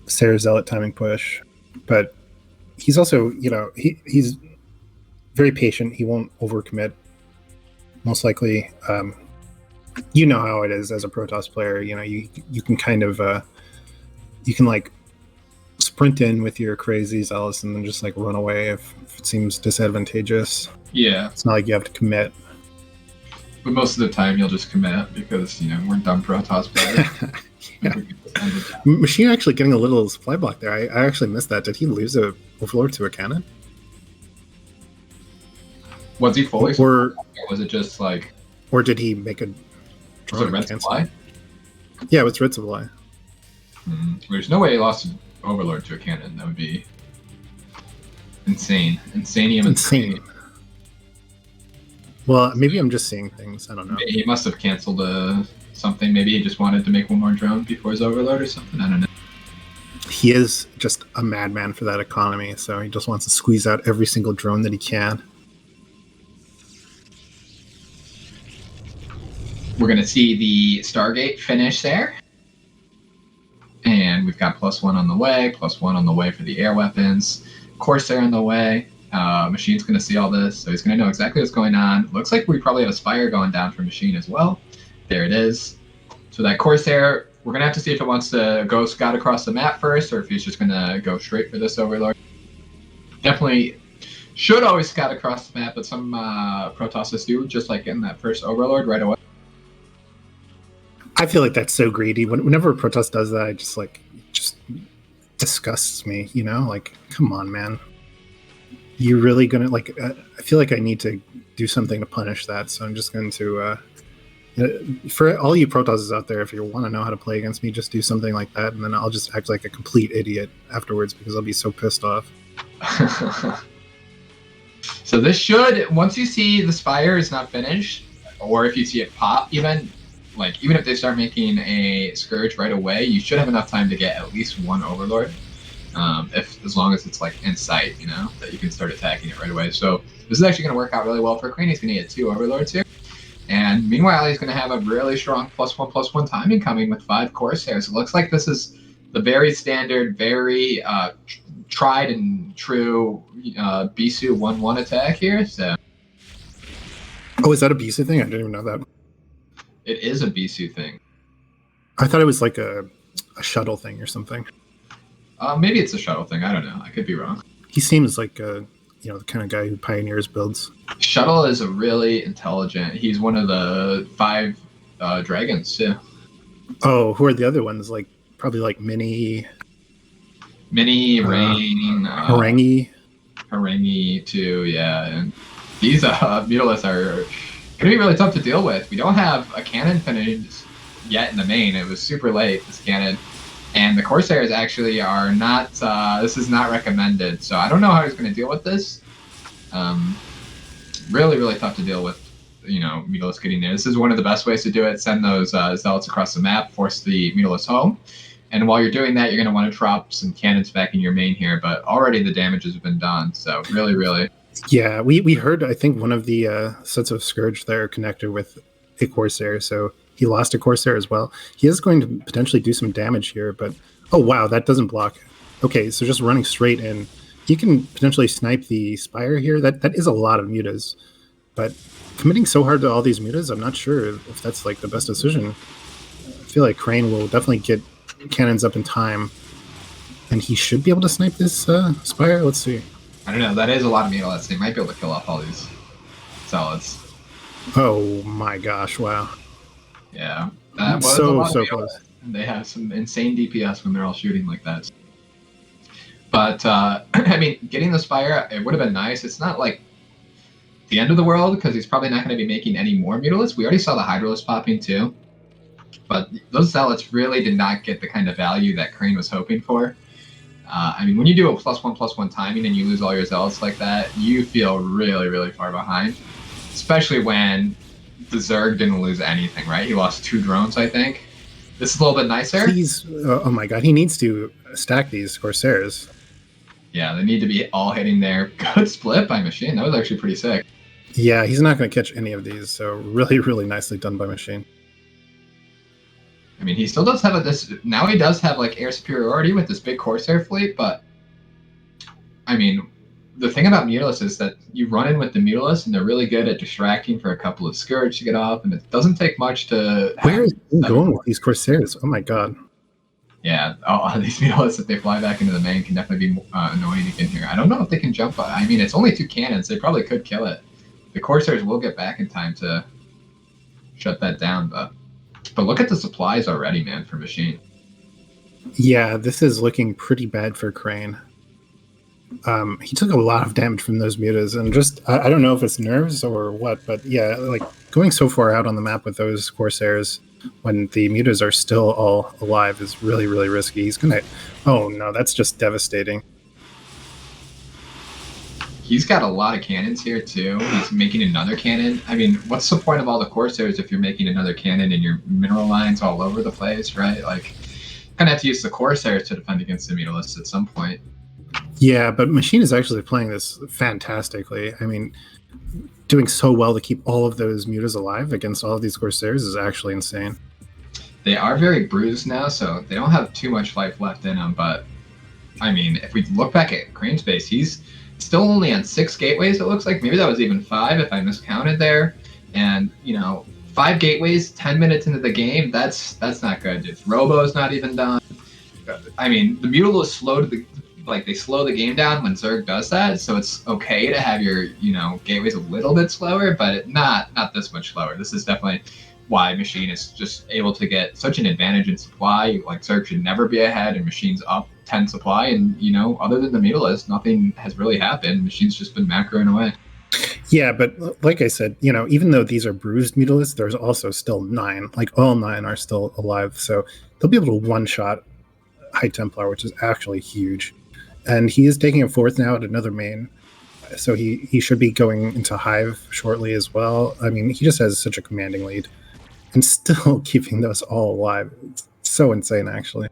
Speaker 1: Sarah Zealot timing push. But he's also, he's very patient. He won't overcommit. Most likely, you know how it is as a Protoss player. You can kind of you can like sprint in with your crazy zealous and then just like run away if it seems disadvantageous.
Speaker 2: Yeah,
Speaker 1: It's not like you have to commit.
Speaker 2: but most of the time you'll just commit because we're dumb Protoss players.
Speaker 1: Yeah. Machine actually getting a little supply block there. I actually missed that. Did he lose a Overlord to a cannon?
Speaker 2: Was he fully
Speaker 1: or
Speaker 2: was it just like?
Speaker 1: Or did he make a
Speaker 2: Was it red supply?
Speaker 1: Yeah, it was red supply.
Speaker 2: There's no way he lost an Overlord to a cannon. That would be insane. Insane.
Speaker 1: Well, maybe I'm just seeing things. I don't know.
Speaker 2: He must have canceled something. Maybe he just wanted to make one more drone before his Overlord or something. I don't know.
Speaker 1: He is just a madman for that economy, so he just wants to squeeze out every single drone that he can.
Speaker 2: We're going to see the Stargate finish there. And we've got +1 on the way, +1 on the way for the air weapons. Corsair on the way. Machine's going to see all this, so he's going to know exactly what's going on. Looks like we probably have a Spire going down for Machine as well. There it is. So that Corsair, we're going to have to see if it wants to go scout across the map first or if he's just going to go straight for this Overlord. Definitely should always scout across the map, but some Protosses do, just like in that first Overlord right away.
Speaker 1: I feel like that's so greedy. Whenever Protoss does that, I just disgusts me. Like, come on, man. You're really gonna I feel like I need to do something to punish that. So I'm just going to, for all you Protosses out there, if you want to know how to play against me, just do something like that, and then I'll just act like a complete idiot afterwards because I'll be so pissed off.
Speaker 2: So this should, once you see the Spire is not finished, or if you see it pop, even if they start making a Scourge right away, you should have enough time to get at least one Overlord. As long as it's like in sight, that you can start attacking it right away. So this is actually going to work out really well for Crane. He's going to get 2 Overlords here. And meanwhile, he's going to have a really strong +1/+1 timing coming with 5 Corsairs. It looks like this is the very standard, very tried and true Bisu 1/1 attack here. So.
Speaker 1: Oh, is that a Bisu thing? I didn't even know that.
Speaker 2: It is a Bisu thing.
Speaker 1: I thought it was like a shuttle thing or something.
Speaker 2: Maybe it's a shuttle thing. I don't know. I could be wrong.
Speaker 1: He seems like the kind of guy who pioneers builds.
Speaker 2: Shuttle is a really intelligent. He's one of the 5 dragons too.
Speaker 1: Oh, who are the other ones? Like probably like Mini,
Speaker 2: Rain, Harangi too. Yeah, and these Mutalisks are going to be really tough to deal with. We don't have a cannon finished yet in the main. It was super late, this cannon. And the Corsairs actually are not, this is not recommended. So I don't know how he's going to deal with this. Really, really tough to deal with, Mutalisks getting there. This is one of the best ways to do it. Send those Zealots across the map, force the Mutalisks home. And while you're doing that, you're going to want to drop some cannons back in your main here. But already the damage has been done. So really, really.
Speaker 1: Yeah, we heard, I think, one of the sets of Scourge there connected with a Corsair, so he lost a Corsair as well. He is going to potentially do some damage here, but oh wow, that doesn't block. Okay, so just running straight in. He can potentially snipe the Spire here. That is a lot of mutas, but committing so hard to all these mutas, I'm not sure if that's like the best decision. I feel like Crane will definitely get cannons up in time, and he should be able to snipe this Spire. Let's see.
Speaker 2: I don't know. That is a lot of Mutalisks. They might be able to kill off all these Zealots.
Speaker 1: Oh my gosh! Wow.
Speaker 2: Yeah, that was
Speaker 1: so close.
Speaker 2: They have some insane DPS when they're all shooting like that. But I mean, getting the Spire, it would have been nice. It's not like the end of the world because he's probably not going to be making any more Mutalisks. We already saw the Hydralisks popping too, but those Zealots really did not get the kind of value that Crane was hoping for. I mean, when you do a +1/+1 timing and you lose all your Zealots like that, you feel really, really far behind. Especially when the Zerg didn't lose anything, right? He lost 2 drones, I think. This is a little bit nicer.
Speaker 1: Please, oh my god, he needs to stack these Corsairs.
Speaker 2: Yeah, they need to be all hitting there. Good split by Machine. That was actually pretty sick.
Speaker 1: Yeah, he's not going to catch any of these, so really, really nicely done by Machine.
Speaker 2: I mean, he still does have this. Now he does have like air superiority with this big Corsair fleet, but I mean, the thing about Mutalisk is that you run in with the Mutalisk, and they're really good at distracting for a couple of Scourge to get off, and it doesn't take much to.
Speaker 1: Where is he going with these Corsairs? Oh my god.
Speaker 2: Yeah, these Mutalisks, if they fly back into the main, can definitely be annoying again here. I don't know if they can jump. I mean, it's only 2 cannons. They probably could kill it. The Corsairs will get back in time to shut that down, but look at the supplies already, man, for Machine.
Speaker 1: Yeah, this is looking pretty bad for Crane. He took a lot of damage from those mutas, and just I don't know if it's nerves or what, but yeah, like going so far out on the map with those Corsairs when the mutas are still all alive is really, really risky. He's gonna, oh no, that's just devastating.
Speaker 2: He's got a lot of cannons here too. He's making another cannon. I mean, what's the point of all the Corsairs if you're making another cannon and your mineral lines all over the place, right? Like, gonna have to use the Corsairs to defend against the Mutalists at some point.
Speaker 1: Yeah, but Machine is actually playing this fantastically. I mean, doing so well to keep all of those mutas alive against all of these Corsairs is actually insane.
Speaker 2: They are very bruised now, so they don't have too much life left in them, but I mean, if we look back at Crane's base, he's still only on 6 gateways, it looks like. Maybe that was even 5 if I miscounted there. And, 5 gateways, 10 minutes into the game, that's not good. It's Robo's not even done. I mean, the Mutal is slow to they slow the game down when Zerg does that, so it's okay to have your, gateways a little bit slower, but not this much slower. This is definitely why Machine is just able to get such an advantage in supply. Like, Zerg should never be ahead, and Machine's up 10 supply, and, other than the Mutalist, nothing has really happened. Machine's just been macroing away.
Speaker 1: Yeah, but like I said, even though these are bruised Mutalists, there's also still 9. Like, all 9 are still alive, so they'll be able to one-shot High Templar, which is actually huge. And he is taking a 4th now at another main, so he should be going into Hive shortly as well. I mean, he just has such a commanding lead, and still keeping those all alive. It's so insane, actually.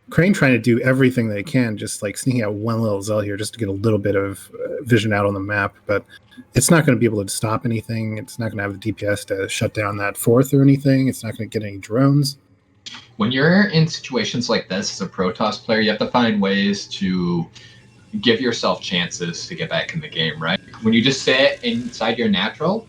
Speaker 1: Crane trying to do everything they can, just like sneaking out one little Zell here just to get a little bit of vision out on the map, but it's not going to be able to stop anything. It's not going to have the DPS to shut down that 4th or anything. It's not going to get any drones.
Speaker 2: When you're in situations like this as a Protoss player, you have to find ways to give yourself chances to get back in the game, right? When you just sit inside your natural,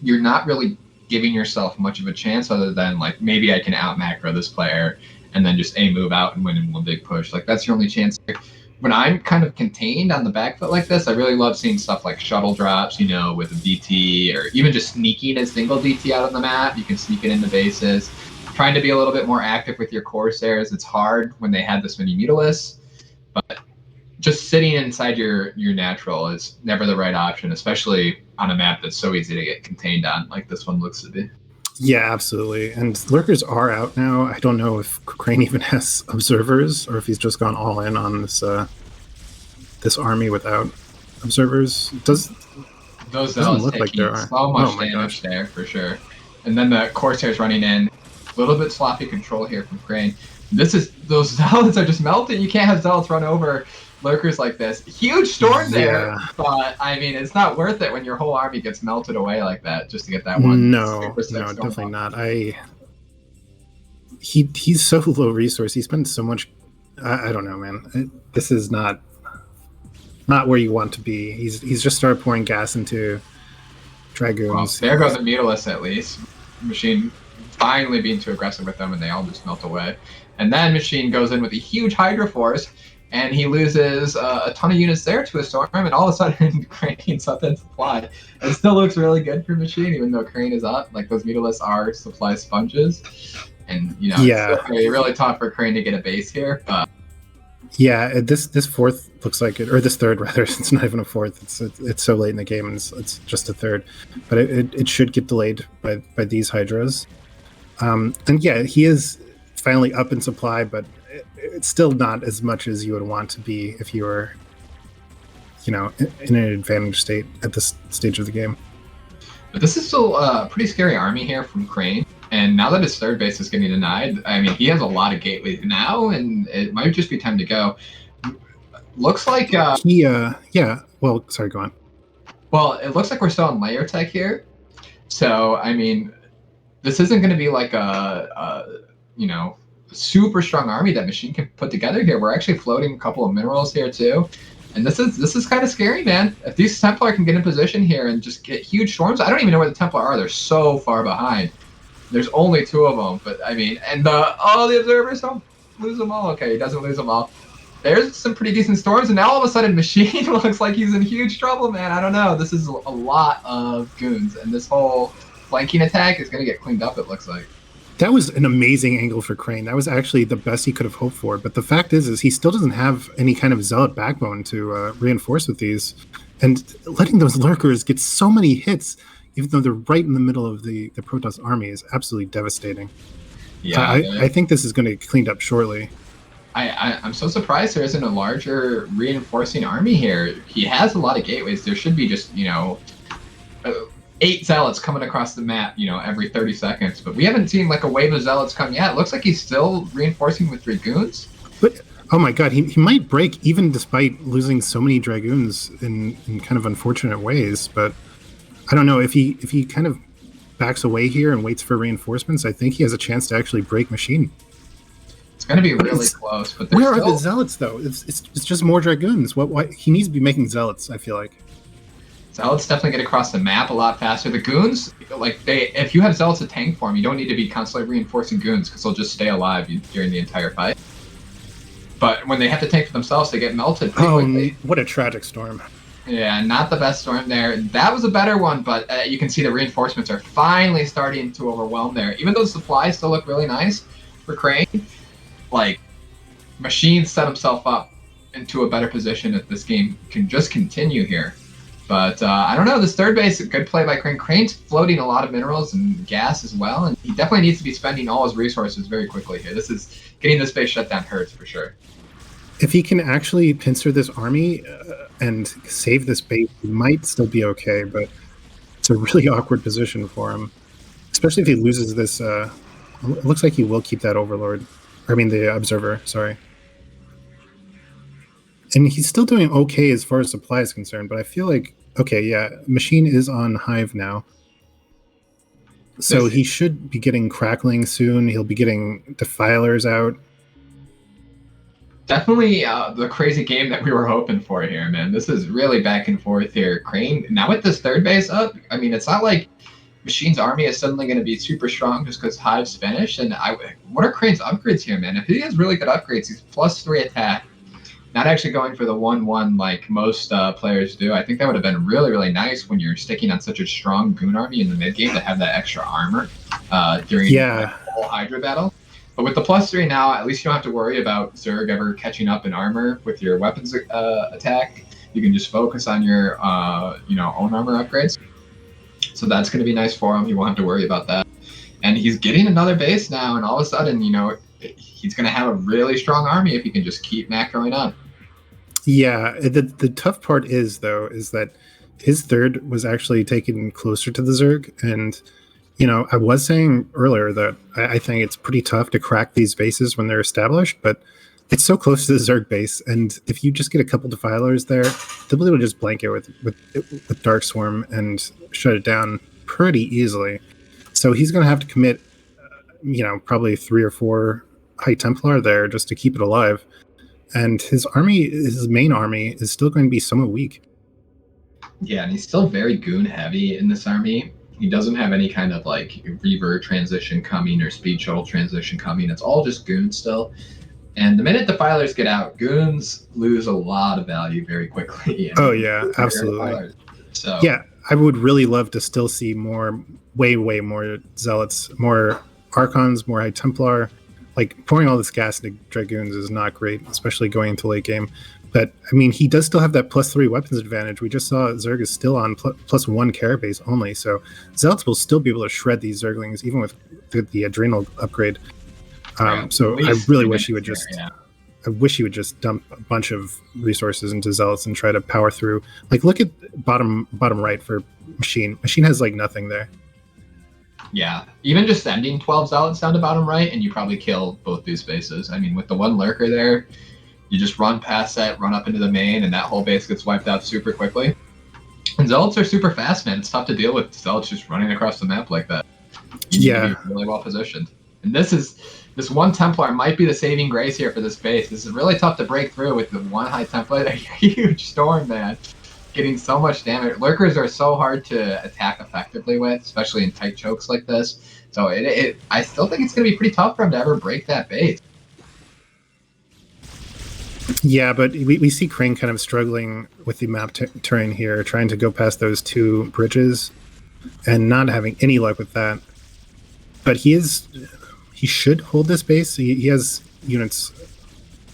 Speaker 2: you're not really giving yourself much of a chance other than, like, maybe I can out macro this player and then just move out and win in one big push. Like, that's your only chance. When I'm kind of contained on the back foot like this, I really love seeing stuff like shuttle drops, with a DT, or even just sneaking a single DT out on the map. You can sneak it into bases. Trying to be a little bit more active with your Corsairs. It's hard when they had this many Mutalists, but just sitting inside your natural is never the right option, especially on a map that's so easy to get contained on, like this one looks to be.
Speaker 1: Yeah, absolutely. And lurkers are out now. I don't know if Crane even has observers, or if he's just gone all in on this army without observers.
Speaker 2: Those doesn't look like there are so much damage there for sure. And then the Corsairs running in. A little bit sloppy control here from Crane. Those zealots are just melting. You can't have zealots run over lurkers like this. Huge storm there, but I mean, it's not worth it when your whole army gets melted away like that just to get that one.
Speaker 1: No, definitely not. He's so low resource. He spends so much. I don't know, man. This is not where you want to be. He's just started pouring gas into Dragoons.
Speaker 2: Well, there go the Mutalists at least. Machine finally being too aggressive with them, and they all just melt away. And then Machine goes in with a huge Hydra Force, and he loses a ton of units there to a storm, and all of a sudden Crane's up in supply. It still looks really good for Machine, even though Crane is up. Like, those Mutalists are supply sponges, and it's still really tough for Crane to get a base here. But
Speaker 1: yeah, this 4th looks like it, or this 3rd rather. It's not even a 4th. It's so late in the game, and it's just a 3rd. But it should get delayed by these Hydras. And yeah, he is finally up in supply, but it's still not as much as you would want to be if you were, in an advantage state at this stage of the game.
Speaker 2: But this is still a pretty scary army here from Crane. And now that his third base is getting denied, I mean, he has a lot of gateways now, and it might just be time to go. Looks like
Speaker 1: yeah. Well, sorry, go on.
Speaker 2: well, it looks like we're still on layer tech here. So I mean, this isn't going to be like a super strong army that Machine can put together here. We're actually floating a couple of minerals here too. And this is kind of scary, man. If these Templar can get in position here and just get huge storms, I don't even know where the Templar are. They're so far behind. There's only two of them, but I mean, and the observers don't lose them all. Okay, he doesn't lose them all. There's some pretty decent storms, and now all of a sudden, Machine looks like he's in huge trouble, man. I don't know. This is a lot of goons, and this whole flanking attack is going to get cleaned up, it looks like.
Speaker 1: That was an amazing angle for Crane. That was actually the best he could have hoped for. But the fact is he still doesn't have any kind of zealot backbone to reinforce with these. And letting those lurkers get so many hits, even though they're right in the middle of the Protoss army, is absolutely devastating.
Speaker 2: Yeah,
Speaker 1: I think this is going to get cleaned up shortly.
Speaker 2: I'm so surprised there isn't a larger reinforcing army here. He has a lot of gateways. There should be just, 8 zealots coming across the map, every 30 seconds. But we haven't seen like a wave of zealots come yet. It looks like he's still reinforcing with dragoons.
Speaker 1: But oh my god, he might break even despite losing so many dragoons in kind of unfortunate ways. But I don't know if he kind of backs away here and waits for reinforcements. I think he has a chance to actually break Machine.
Speaker 2: It's going to be really close. But
Speaker 1: where are the zealots though? It's just more dragoons. Why he needs to be making zealots? I feel like.
Speaker 2: Zealots definitely get across the map a lot faster. The goons, if you have zealots to tank for them, you don't need to be constantly reinforcing goons because they'll just stay alive during the entire fight. But when they have to tank for themselves, they get melted pretty quickly.
Speaker 1: What a tragic storm.
Speaker 2: Yeah, not the best storm there. That was a better one, but you can see the reinforcements are finally starting to overwhelm there. Even though the supplies still look really nice for Crane, Machine set himself up into a better position if this game can just continue here. But I don't know, this third base, a good play by Crane. Crane's floating a lot of minerals and gas as well, and he definitely needs to be spending all his resources very quickly here. Getting this base shut down hurts for sure.
Speaker 1: If he can actually pincer this army and save this base, he might still be okay, but it's a really awkward position for him. Especially if he loses this, it looks like he will keep that Overlord. The Observer, sorry. And he's still doing okay as far as supply is concerned, but I feel like, okay, yeah, Machine is on Hive now. So he should be getting Crackling soon. He'll be getting Defilers out.
Speaker 2: Definitely the crazy game that we were hoping for here, man. This is really back and forth here. Crane, now with this third base up, it's not like Machine's army is suddenly going to be super strong just because Hive's finished. And what are Crane's upgrades here, man? If he has really good upgrades, he's +3 attack. Not actually going for the 1/1 like most players do. I think that would have been really, really nice when you're sticking on such a strong goon army in the mid game to have that extra armor during the whole Hydra battle. But with the +3 now, at least you don't have to worry about Zerg ever catching up in armor with your weapons attack. You can just focus on your own armor upgrades. So that's going to be nice for him. You won't have to worry about that. And he's getting another base now, and all of a sudden, he's going to have a really strong army if he can just keep macroing on.
Speaker 1: Yeah, the tough part is that his third was actually taken closer to the Zerg, and I was saying earlier that I think it's pretty tough to crack these bases when they're established, but it's so close to the Zerg base, and if you just get a couple Defilers there, they'll be able to just blank it with Dark Swarm and shut it down pretty easily. So he's going to have to commit, probably 3 or 4 High Templar there just to keep it alive. And his main army is still going to be somewhat weak.
Speaker 2: Yeah, and he's still very goon heavy in this army. He doesn't have any kind of Reaver transition coming or Speed Shuttle transition coming. It's all just goons still. And the minute Defilers get out, goons lose a lot of value very quickly.
Speaker 1: Oh yeah, absolutely.
Speaker 2: So
Speaker 1: yeah, I would really love to still see way more Zealots, more Archons, more High Templar. Pouring all this gas into Dragoons is not great, especially going into late game. But, he does still have that +3 weapons advantage. We just saw Zerg is still on +1 Carapace only, so Zealots will still be able to shred these Zerglings, even with the Adrenal upgrade. So I really wish he would just... Yeah. I wish he would just dump a bunch of resources into Zealots and try to power through. Look at bottom right for Machine. Machine has, nothing there.
Speaker 2: Yeah, even just sending 12 zealots down to bottom right, and you probably kill both these bases. I mean, with the one lurker there, you just run past that, run up into the main, and that whole base gets wiped out super quickly. And zealots are super fast, man. It's tough to deal with zealots just running across the map like that. You need to be
Speaker 1: Yeah.
Speaker 2: really well positioned. And this one Templar might be the saving grace here for this base. This is really tough to break through with the one high template, a huge storm, man. Getting so much damage. Lurkers are so hard to attack effectively with, especially in tight chokes like this. So I still think it's going to be pretty tough for him to ever break that base.
Speaker 1: Yeah, but we see Crane kind of struggling with the map terrain here, trying to go past those two bridges and not having any luck with that. But he should hold this base. He has units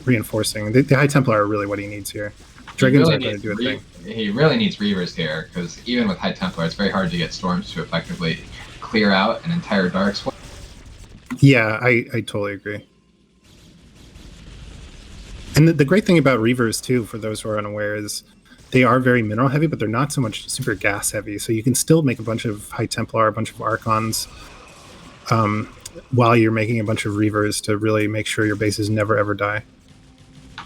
Speaker 1: reinforcing. The High Templar are really what he needs here. Dragons aren't going to do a thing.
Speaker 2: He really needs Reavers here, because even with High Templar, it's very hard to get Storms to effectively clear out an entire Dark Swell.
Speaker 1: Yeah, I totally agree. And the great thing about Reavers, too, for those who are unaware, is they are very mineral heavy, but they're not so much super gas heavy. So you can still make a bunch of High Templar, a bunch of Archons, while you're making a bunch of Reavers to really make sure your bases never ever die.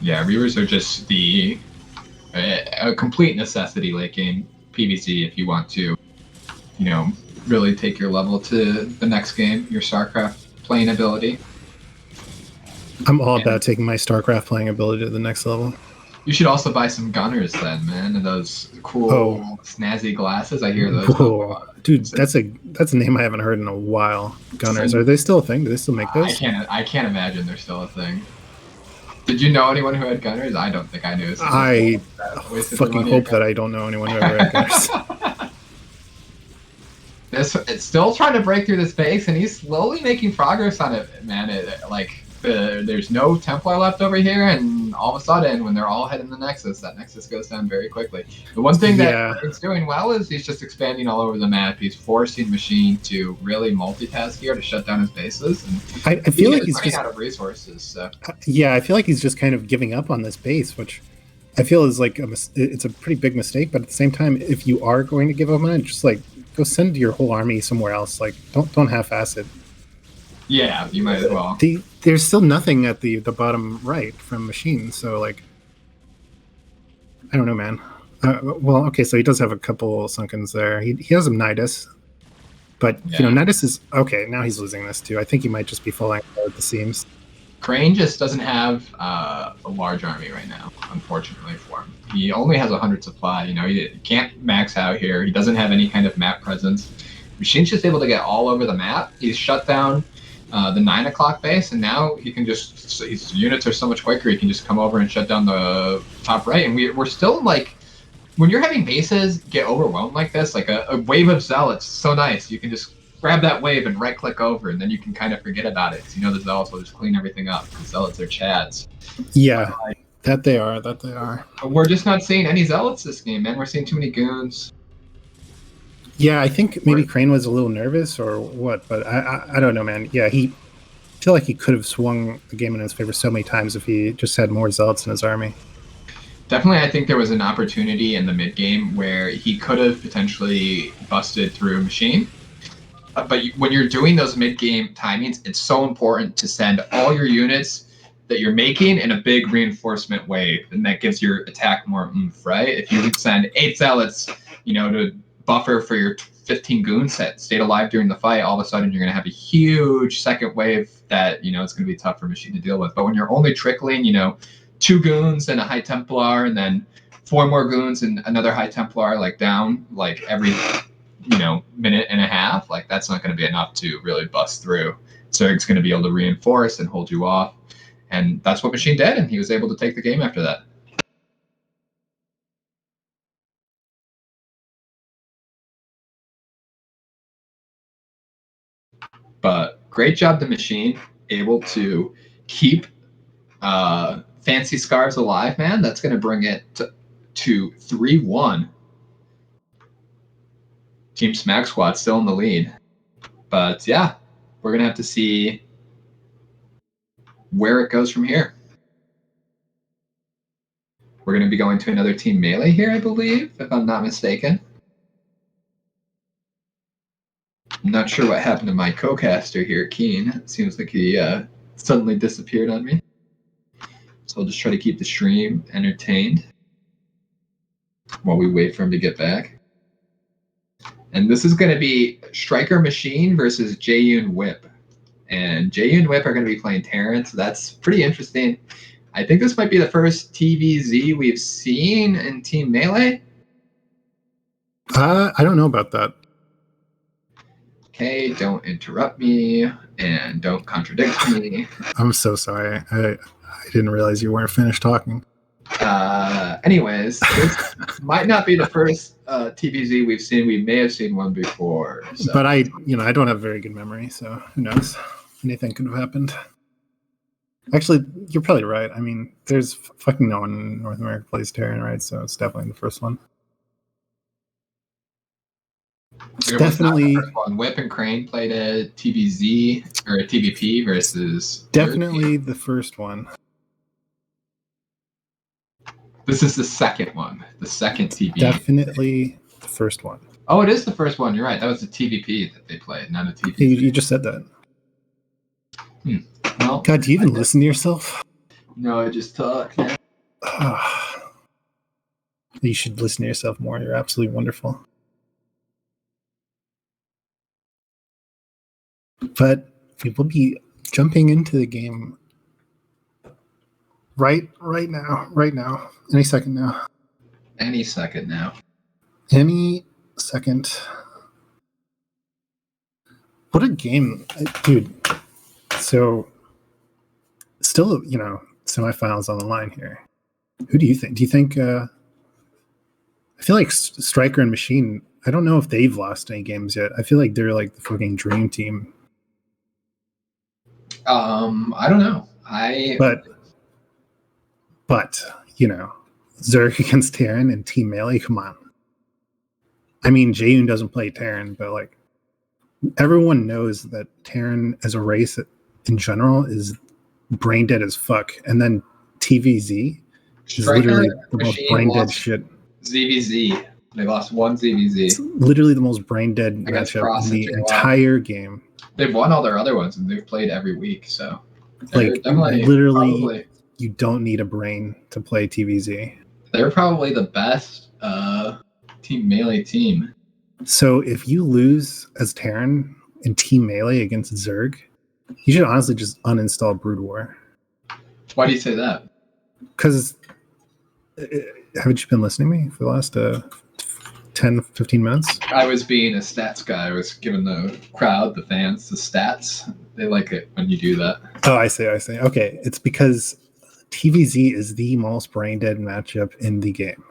Speaker 2: Yeah, Reavers are just a complete necessity late game PvZ if you want to, really take your level to the next game, your StarCraft playing ability.
Speaker 1: I'm all about taking my StarCraft playing ability to the next level.
Speaker 2: You should also buy some gunners then, man, and those cool snazzy glasses. I hear those.
Speaker 1: Whoa. Dude, that's a name I haven't heard in a while. Gunners, are they still a thing? Do they still make those?
Speaker 2: I can't imagine they're still a thing. Did you know anyone who had gunners? I don't think I knew. So
Speaker 1: I fucking hope that I don't know anyone who ever had gunners.
Speaker 2: It's still trying to break through this base, and he's slowly making progress on it, man. There's no Templar left over here, and all of a sudden, when they're all heading the Nexus, that Nexus goes down very quickly. The one thing that he's doing well is he's just expanding all over the map. He's forcing Machine to really multitask here to shut down his bases. And
Speaker 1: I feel like he's
Speaker 2: running out of resources. So.
Speaker 1: Yeah, I feel like he's just kind of giving up on this base, which I feel is like it's a pretty big mistake. But at the same time, if you are going to give up on it, just like go send your whole army somewhere else. Like don't half-ass it.
Speaker 2: Yeah, you might as well.
Speaker 1: There's still nothing at the bottom right from Machine, so like I don't know, man. Well, okay, so he does have a couple Sunkens there. He has a Nidus, but Nidus is okay. Now he's losing this too. I think he might just be falling at the seams.
Speaker 2: Crane just doesn't have a large army right now, unfortunately for him. He only has 100 supply. He can't max out here. He doesn't have any kind of map presence. Machine's just able to get all over the map. He's shut down the 9 o'clock base, and now he can his units are so much quicker. He can just come over and shut down the top right. And we're still like, when you're having bases get overwhelmed like this, like a wave of zealots, so nice. You can just grab that wave and right click over, and then you can kind of forget about it. The zealots will just clean everything up. The zealots are chads.
Speaker 1: Yeah, that they are. But
Speaker 2: we're just not seeing any zealots this game, man. We're seeing too many goons.
Speaker 1: Yeah, I think maybe Crane was a little nervous or what, but I don't know, man. Yeah, I feel like he could have swung the game in his favor so many times if he just had more zealots in his army.
Speaker 2: Definitely, I think there was an opportunity in the mid game where he could have potentially busted through Machine. But when you're doing those mid game timings, it's so important to send all your units that you're making in a big reinforcement wave, and that gives your attack more oomph, right? If you would send 8 zealots, to buffer for your 15 goons that stayed alive during the fight, all of a sudden you're going to have a huge second wave that it's going to be tough for Machine to deal with. But when you're only trickling 2 goons and a High Templar, and then 4 more goons and another High Templar down every minute and a half, that's not going to be enough to really bust through. So it's going to be able to reinforce and hold you off, and that's what Machine did, and he was able to take the game after that. But great job, the Machine, able to keep Fancy Scarves alive, man. That's going to bring it to 3-1. Team Smack Squad still in the lead. But yeah, we're going to have to see where it goes from here. We're going to be going to another Team Melee here, I believe, if I'm not mistaken. I'm not sure what happened to my co-caster here, Keen. It seems like he suddenly disappeared on me. So I'll just try to keep the stream entertained while we wait for him to get back. And this is going to be Striker Machine versus Jaeyun Whip. And Jaeyun Whip are going to be playing Terran, so that's pretty interesting. I think this might be the first TVZ we've seen in Team Melee.
Speaker 1: I don't know about that.
Speaker 2: Okay, don't interrupt me and don't contradict me.
Speaker 1: I'm so sorry. I didn't realize you weren't finished talking.
Speaker 2: Anyways, this might not be the first TVZ we've seen. We may have seen one before. So.
Speaker 1: But I don't have very good memory, so who knows? Anything could have happened. Actually, you're probably right. I mean, there's fucking no one in North America plays Terran, right? So it's definitely the first one.
Speaker 2: It's definitely the first one. Whip and Crane played a TVZ or a TVP versus.
Speaker 1: Definitely the first one.
Speaker 2: This is the second one. The second TVP.
Speaker 1: Definitely the first one.
Speaker 2: Oh, it is the first one. You're right. That was the TVP that they played, not a TVP.
Speaker 1: You just said that.
Speaker 2: Well,
Speaker 1: God, do you even listen to yourself?
Speaker 2: No, I just talk.
Speaker 1: You should listen to yourself more. You're absolutely wonderful. But we will be jumping into the game right now. Any second now.
Speaker 2: Any second now.
Speaker 1: Any second. What a game, dude. So, still, semifinals on the line here. Who do you think? Do you think? I feel like Striker and Machine. I don't know if they've lost any games yet. I feel like they're like the fucking dream team.
Speaker 2: I don't know.
Speaker 1: But Zerg against Terran and Team Melee. Come on. I mean, Jaeyun doesn't play Terran, but like everyone knows that Terran as a race in general is brain dead as fuck, and then TVZ is literally the most brain dead shit.
Speaker 2: ZVZ. They lost one ZVZ.
Speaker 1: It's literally the most brain dead matchup in the entire game.
Speaker 2: They've won all their other ones, and they've played every week. So,
Speaker 1: like, literally, you don't need a brain to play TVZ.
Speaker 2: They're probably the best Team Melee team.
Speaker 1: So, if you lose as Terran in Team Melee against Zerg, you should honestly just uninstall Brood War.
Speaker 2: Why do you say that?
Speaker 1: Because haven't you been listening to me for the last 10, 15 minutes?
Speaker 2: I was being a stats guy. I was giving the crowd, the fans, the stats. They like it when you do that.
Speaker 1: Oh, I see. Okay, it's because TVZ is the most brain dead matchup in the game.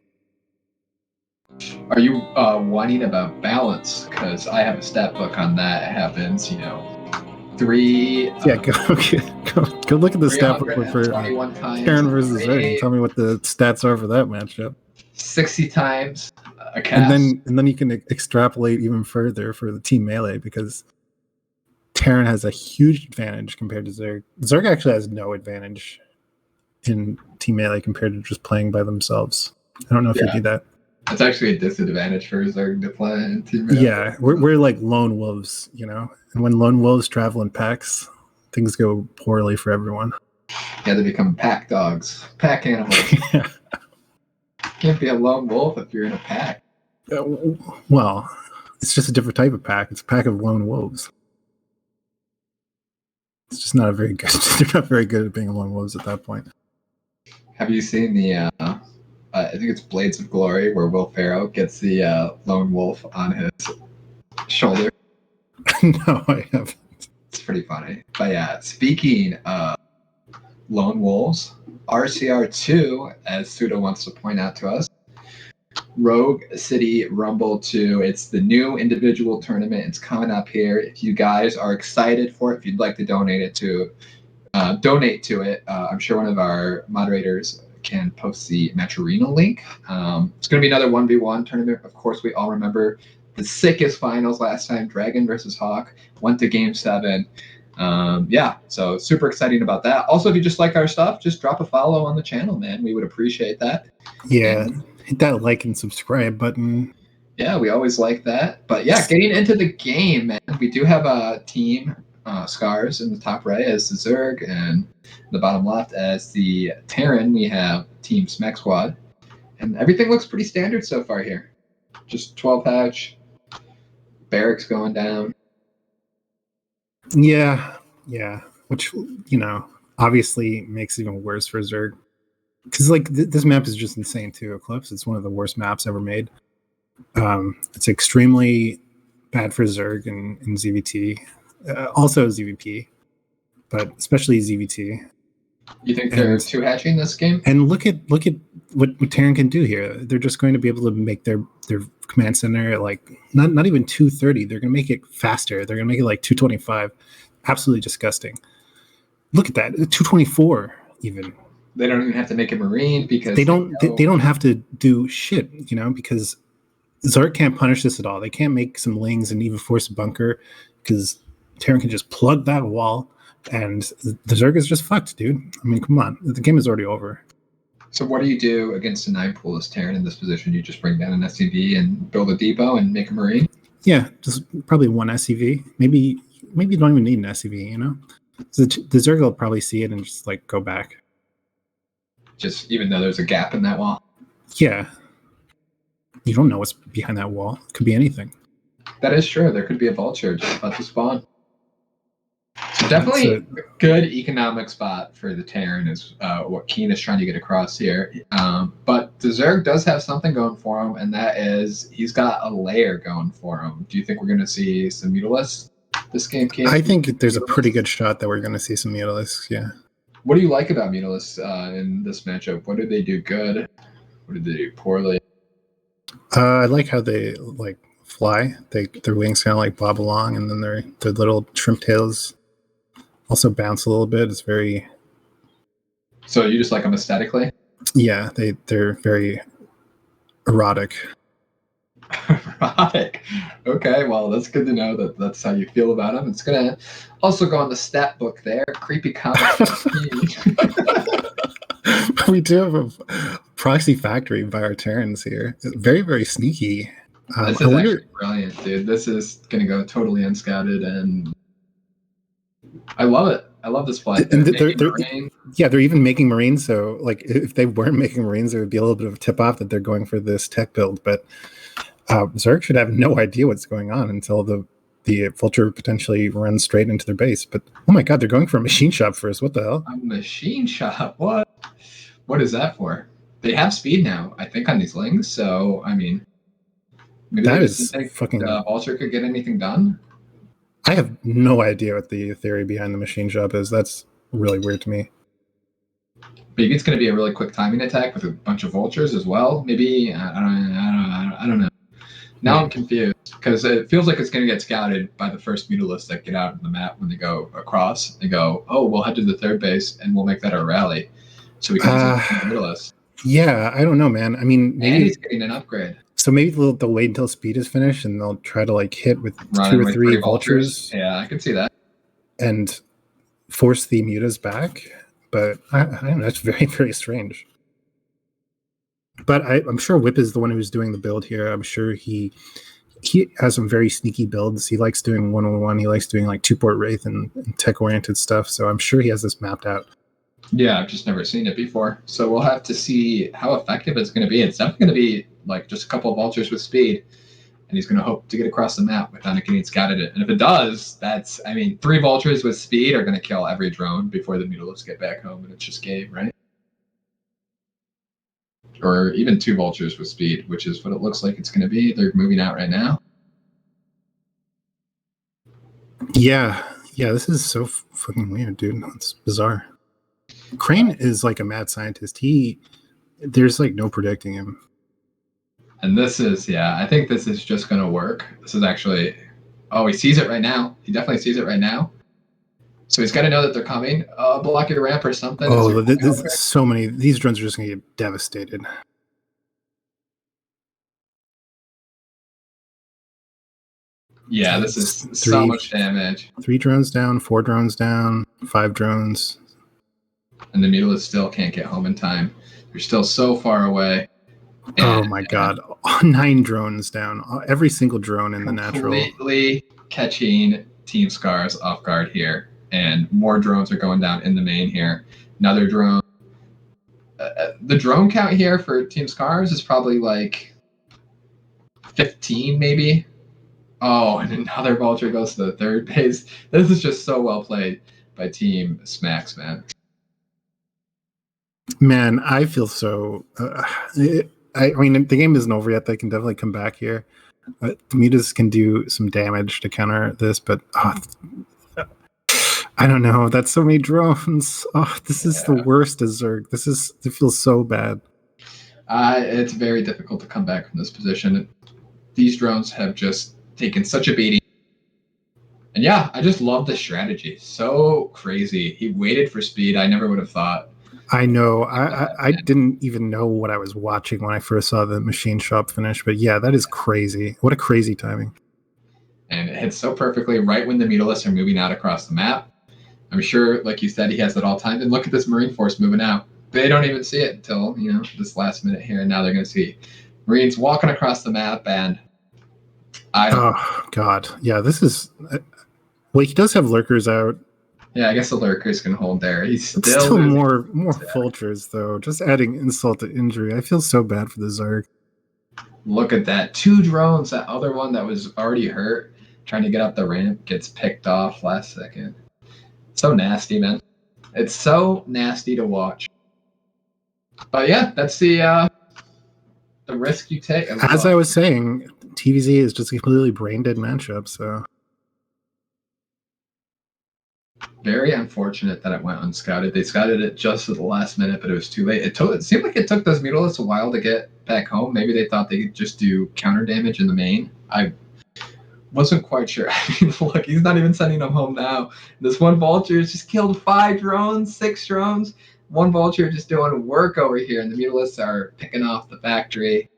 Speaker 2: Are you whining about balance? Because I have a stat book on that. It happens, 3.
Speaker 1: Yeah, go look at the stat book for Terran versus Zerg and tell me what the stats are for that matchup.
Speaker 2: 60 times a cast.
Speaker 1: And then you can extrapolate even further for the Team Melee, because Terran has a huge advantage compared to Zerg. Zerg actually has no advantage in Team Melee compared to just playing by themselves. I don't know if you do that.
Speaker 2: It's actually a disadvantage for Zerg to play in Team Melee.
Speaker 1: Yeah, we're like lone wolves, and when lone wolves travel in packs, things go poorly for everyone.
Speaker 2: Yeah, they become pack dogs, pack animals.
Speaker 1: Yeah.
Speaker 2: Can't be a lone wolf if you're in a pack.
Speaker 1: Well, it's just a different type of pack. It's a pack of lone wolves. It's just not very good. They're not very good at being lone wolves at that point.
Speaker 2: Have you seen the? I think it's Blades of Glory, where Will Ferrell gets the lone wolf on his shoulder.
Speaker 1: No, I haven't.
Speaker 2: It's pretty funny. But yeah, speaking of lone wolves, RCR2, as Suda wants to point out to us, Rogue City Rumble 2. It's the new individual tournament. It's coming up here. If you guys are excited for it, if you'd like to donate to it, I'm sure one of our moderators can post the Matcherino link. It's going to be another 1v1 tournament. Of course, we all remember the sickest finals last time. Dragon versus Hawk went to Game 7. So super exciting about that. Also, if you just like our stuff, just drop a follow on the channel, man. We would appreciate that.
Speaker 1: Yeah, hit that like and subscribe button.
Speaker 2: Yeah, we always like that. But yeah, getting into the game, man, we do have a team Scars in the top right as the Zerg, and the bottom left as the Terran. We have Team Smack Squad, and everything looks pretty standard so far here. Just 12 hatch, barracks going down.
Speaker 1: Yeah, yeah. Which obviously makes it even worse for Zerg because this map is just insane too. Eclipse. It's one of the worst maps ever made. It's extremely bad for Zerg and ZVT, also ZVP, but especially ZVT.
Speaker 2: You think they're two hatching this game?
Speaker 1: And look at what Terran can do here. They're just going to be able to make their command center like not even 230. They're going to make it faster. They're going to make it like 225. Absolutely disgusting. Look at that, 224 even.
Speaker 2: They don't even have to make a Marine because
Speaker 1: they don't have to do shit, because Zerg can't punish this at all. They can't make some lings and even force a bunker because Terran can just plug that wall and the Zerg is just fucked, dude. I mean, come on. The game is already over.
Speaker 2: So what do you do against a 9 pool as Terran in this position? You just bring down an SCV and build a depot and make a Marine?
Speaker 1: Yeah, just probably one SCV. Maybe you don't even need an SCV, So the Zerg will probably see it and just like go back.
Speaker 2: Just even though there's a gap in that wall?
Speaker 1: Yeah. You don't know what's behind that wall. It could be anything.
Speaker 2: That is true. There could be a vulture just about to spawn. So definitely a good economic spot for the Terran is what Keen is trying to get across here. But the Zerg does have something going for him, and that is he's got a layer going for him. Do you think we're going to see some Mutalisks this game, Keen?
Speaker 1: I think there's a pretty good shot that we're going to see some Mutalisks, yeah.
Speaker 2: What do you like about Mutalisks in this matchup? What did they do good? What did they do poorly?
Speaker 1: I like how they fly. Their wings kind of like bob along, and then their little shrimp tails also bounce a little bit. It's very.
Speaker 2: So you just like them aesthetically?
Speaker 1: Yeah, they're very erotic.
Speaker 2: Erotic. Okay, well that's good to know that that's how you feel about them. It's gonna also go on the stat book there. Creepy comic.
Speaker 1: We do have a proxy factory by our Terrans here. Very, very sneaky.
Speaker 2: This is actually brilliant, dude. This is going to go totally unscouted, and I love it. I love this play.
Speaker 1: They're even making Marines. So, if they weren't making Marines, there would be a little bit of a tip-off that they're going for this tech build. But Zerg should have no idea what's going on until the Vulture potentially runs straight into their base. But, oh my god, they're going for a machine shop first. What the hell?
Speaker 2: A machine shop? What? What is that for? They have speed now, I think, on these lings. So, I mean, maybe
Speaker 1: that is fucking.
Speaker 2: Vulture could get anything done.
Speaker 1: I have no idea what the theory behind the machine shop is. That's really weird to me.
Speaker 2: Maybe it's going to be a really quick timing attack with a bunch of vultures as well. Maybe I don't know. Now I'm confused because it feels like it's going to get scouted by the first Mutalisks that get out on the map when they go across. They go, oh, we'll head to the third base and we'll make that our rally, so we can use the Mutalisks.
Speaker 1: Yeah, I don't know, man. I mean, maybe
Speaker 2: and he's getting an upgrade.
Speaker 1: So maybe they'll wait until speed is finished and they'll try to hit with 2 or 3 vultures.
Speaker 2: Yeah, I can see that.
Speaker 1: And force the mutas back. But I don't know, that's very, very strange. But I'm sure Whip is the one who's doing the build here. I'm sure he has some very sneaky builds. He likes doing 1-on-1. He likes doing 2-port Wraith and tech-oriented stuff. So I'm sure he has this mapped out.
Speaker 2: Yeah, I've just never seen it before. So we'll have to see how effective it's going to be. It's definitely going to be just a couple of vultures with speed. And he's going to hope to get across the map without it getting scouted. And if it does, 3 vultures with speed are going to kill every drone before the Mutalisks get back home. And it's just game, right? Or even 2 vultures with speed, which is what it looks like it's going to be. They're moving out right now.
Speaker 1: Yeah, this is so fucking weird, dude. It's bizarre. Crane is like a mad scientist. There's no predicting him.
Speaker 2: And this is, I think this is just going to work. This is actually, he sees it right now. He definitely sees it right now. So he's got to know that they're coming. Block your ramp or something.
Speaker 1: Oh, there's so many. These drones are just going to get devastated.
Speaker 2: Yeah, this is so much damage.
Speaker 1: 3 drones down, 4 drones down, 5 drones.
Speaker 2: And the Mutalisks still can't get home in time. They're still so far away.
Speaker 1: Oh
Speaker 2: and
Speaker 1: my god, 9 drones down. Every single drone in the natural.
Speaker 2: completely catching Team Scars off guard here. And more drones are going down in the main here. Another drone. The drone count here for Team Scars is probably like 15, maybe. Oh, and another vulture goes to the third base. This is just so well played by Team Smacks, man.
Speaker 1: Man, I feel so. I mean, the game isn't over yet. They can definitely come back here. The mutas can do some damage to counter this, but I don't know. That's so many drones. Oh, this is the worst as Zerg. It feels so bad.
Speaker 2: It's very difficult to come back from this position. These drones have just taken such a beating. And yeah, I just love the strategy. So crazy. He waited for speed. I never would have thought.
Speaker 1: I know. I didn't even know what I was watching when I first saw the machine shop finish, but yeah, that is crazy. What a crazy timing.
Speaker 2: And it hits so perfectly right when the mutalisks are moving out across the map. I'm sure, like you said, he has it all timed. And look at this Marine Force moving out. They don't even see it until, this last minute here. And now they're going to see Marines walking across the map. And
Speaker 1: oh, God. Yeah, this is... Well, he does have lurkers out.
Speaker 2: Yeah, I guess the lurkers can hold there. He's
Speaker 1: still more vultures, though. Just adding insult to injury. I feel so bad for the Zerg.
Speaker 2: Look at that. 2 drones. That other one that was already hurt, trying to get up the ramp, gets picked off last second. So nasty, man. It's so nasty to watch. But yeah, that's the risk you take.
Speaker 1: As I was saying, TVZ is just a completely brain dead matchup, so...
Speaker 2: Very unfortunate that it went unscouted. They scouted it just at the last minute, but it was too late. It seemed like it took those mutalisks a while to get back home. Maybe they thought they could just do counter damage in the main. I wasn't quite sure. I mean, look, he's not even sending them home now. This one vulture has just killed 5 drones, 6 drones. One vulture just doing work over here, and the mutalisks are picking off the factory,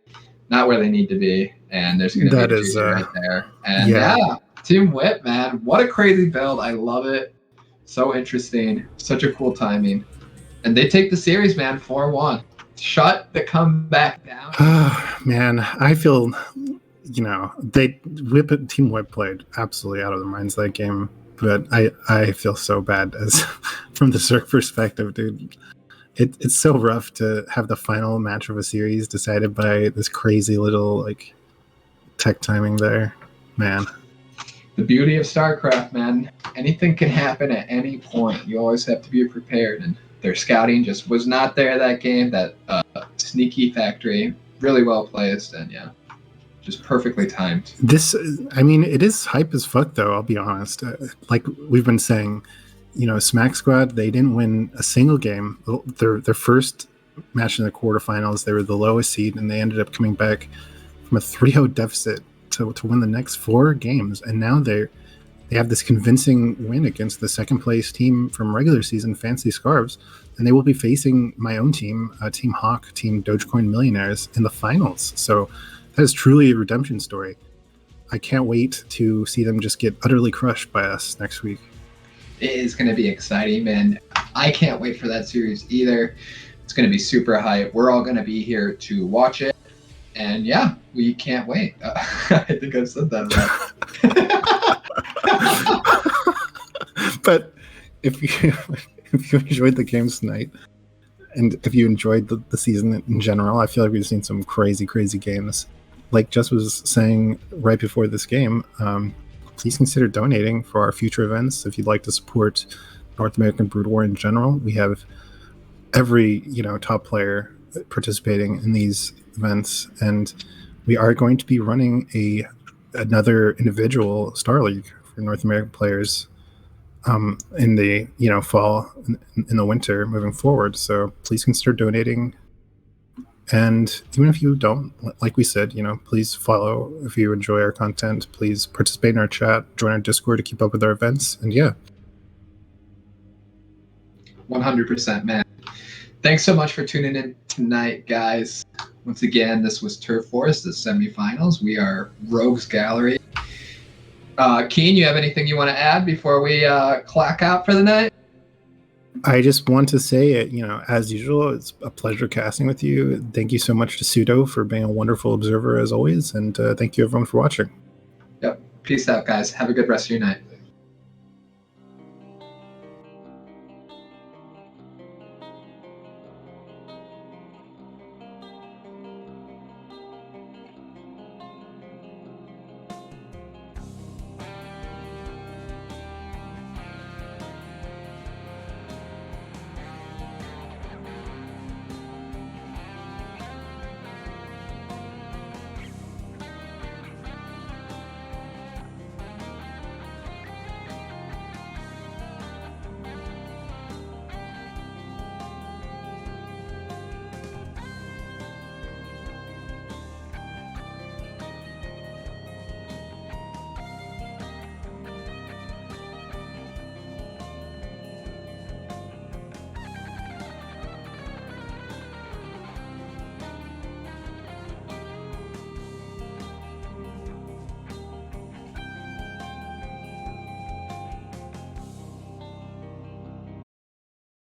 Speaker 2: not where they need to be. And there's going to be a GG right there. And yeah, Team Whip, man, what a crazy build. I love it. So interesting. Such a cool timing. And they take the series, man, 4-1. Shut the comeback down.
Speaker 1: Man, I feel, Team Whip played absolutely out of their minds that game. But I feel so bad as from the Zerg perspective, dude. It's so rough to have the final match of a series decided by this crazy little, tech timing there. Man.
Speaker 2: The beauty of StarCraft, man. Anything can happen at any point. You always have to be prepared. And their scouting just was not there that game. That sneaky factory, really well placed, and yeah, just perfectly timed.
Speaker 1: It is hype as fuck, though. I'll be honest. Like we've been saying, Smack Squad, they didn't win a single game. Their first match in the quarterfinals, they were the lowest seed, and they ended up coming back from a 3-0 deficit to win the next 4 games, and now they have this convincing win against the second place team from regular season, Fancy Scarves, and they will be facing my own team, Team Hawk, Team Dogecoin Millionaires, in the finals. So that is truly a redemption story. I can't wait to see them just get utterly crushed by us next week.
Speaker 2: It is going to be exciting, man. I can't wait for that series either. It's going to be super hype. We're all going to be here to watch it. And yeah, we can't wait. I think I've said that
Speaker 1: right. But if you enjoyed the games tonight, and if you enjoyed the season in general, I feel like we've seen some crazy, crazy games. Like Jess was saying right before this game, please consider donating for our future events. If you'd like to support North American Brood War in general, we have every top player participating in these events, and we are going to be running another individual Star League for North American players in the fall, in the winter moving forward. So please consider donating. And even if you don't, like we said, please follow if you enjoy our content. Please participate in our chat, join our Discord to keep up with our events, and yeah.
Speaker 2: 100%, man. Thanks so much for tuning in tonight, guys. Once again, this was Turf Wars, the semifinals. We are Rogues Gallery. Keen, you have anything you want to add before we clack out for the night?
Speaker 1: I just want to say it, as usual, it's a pleasure casting with you. Thank you so much to Pseudo for being a wonderful observer as always, and thank you everyone for watching.
Speaker 2: Yep. Peace out, guys. Have a good rest of your night.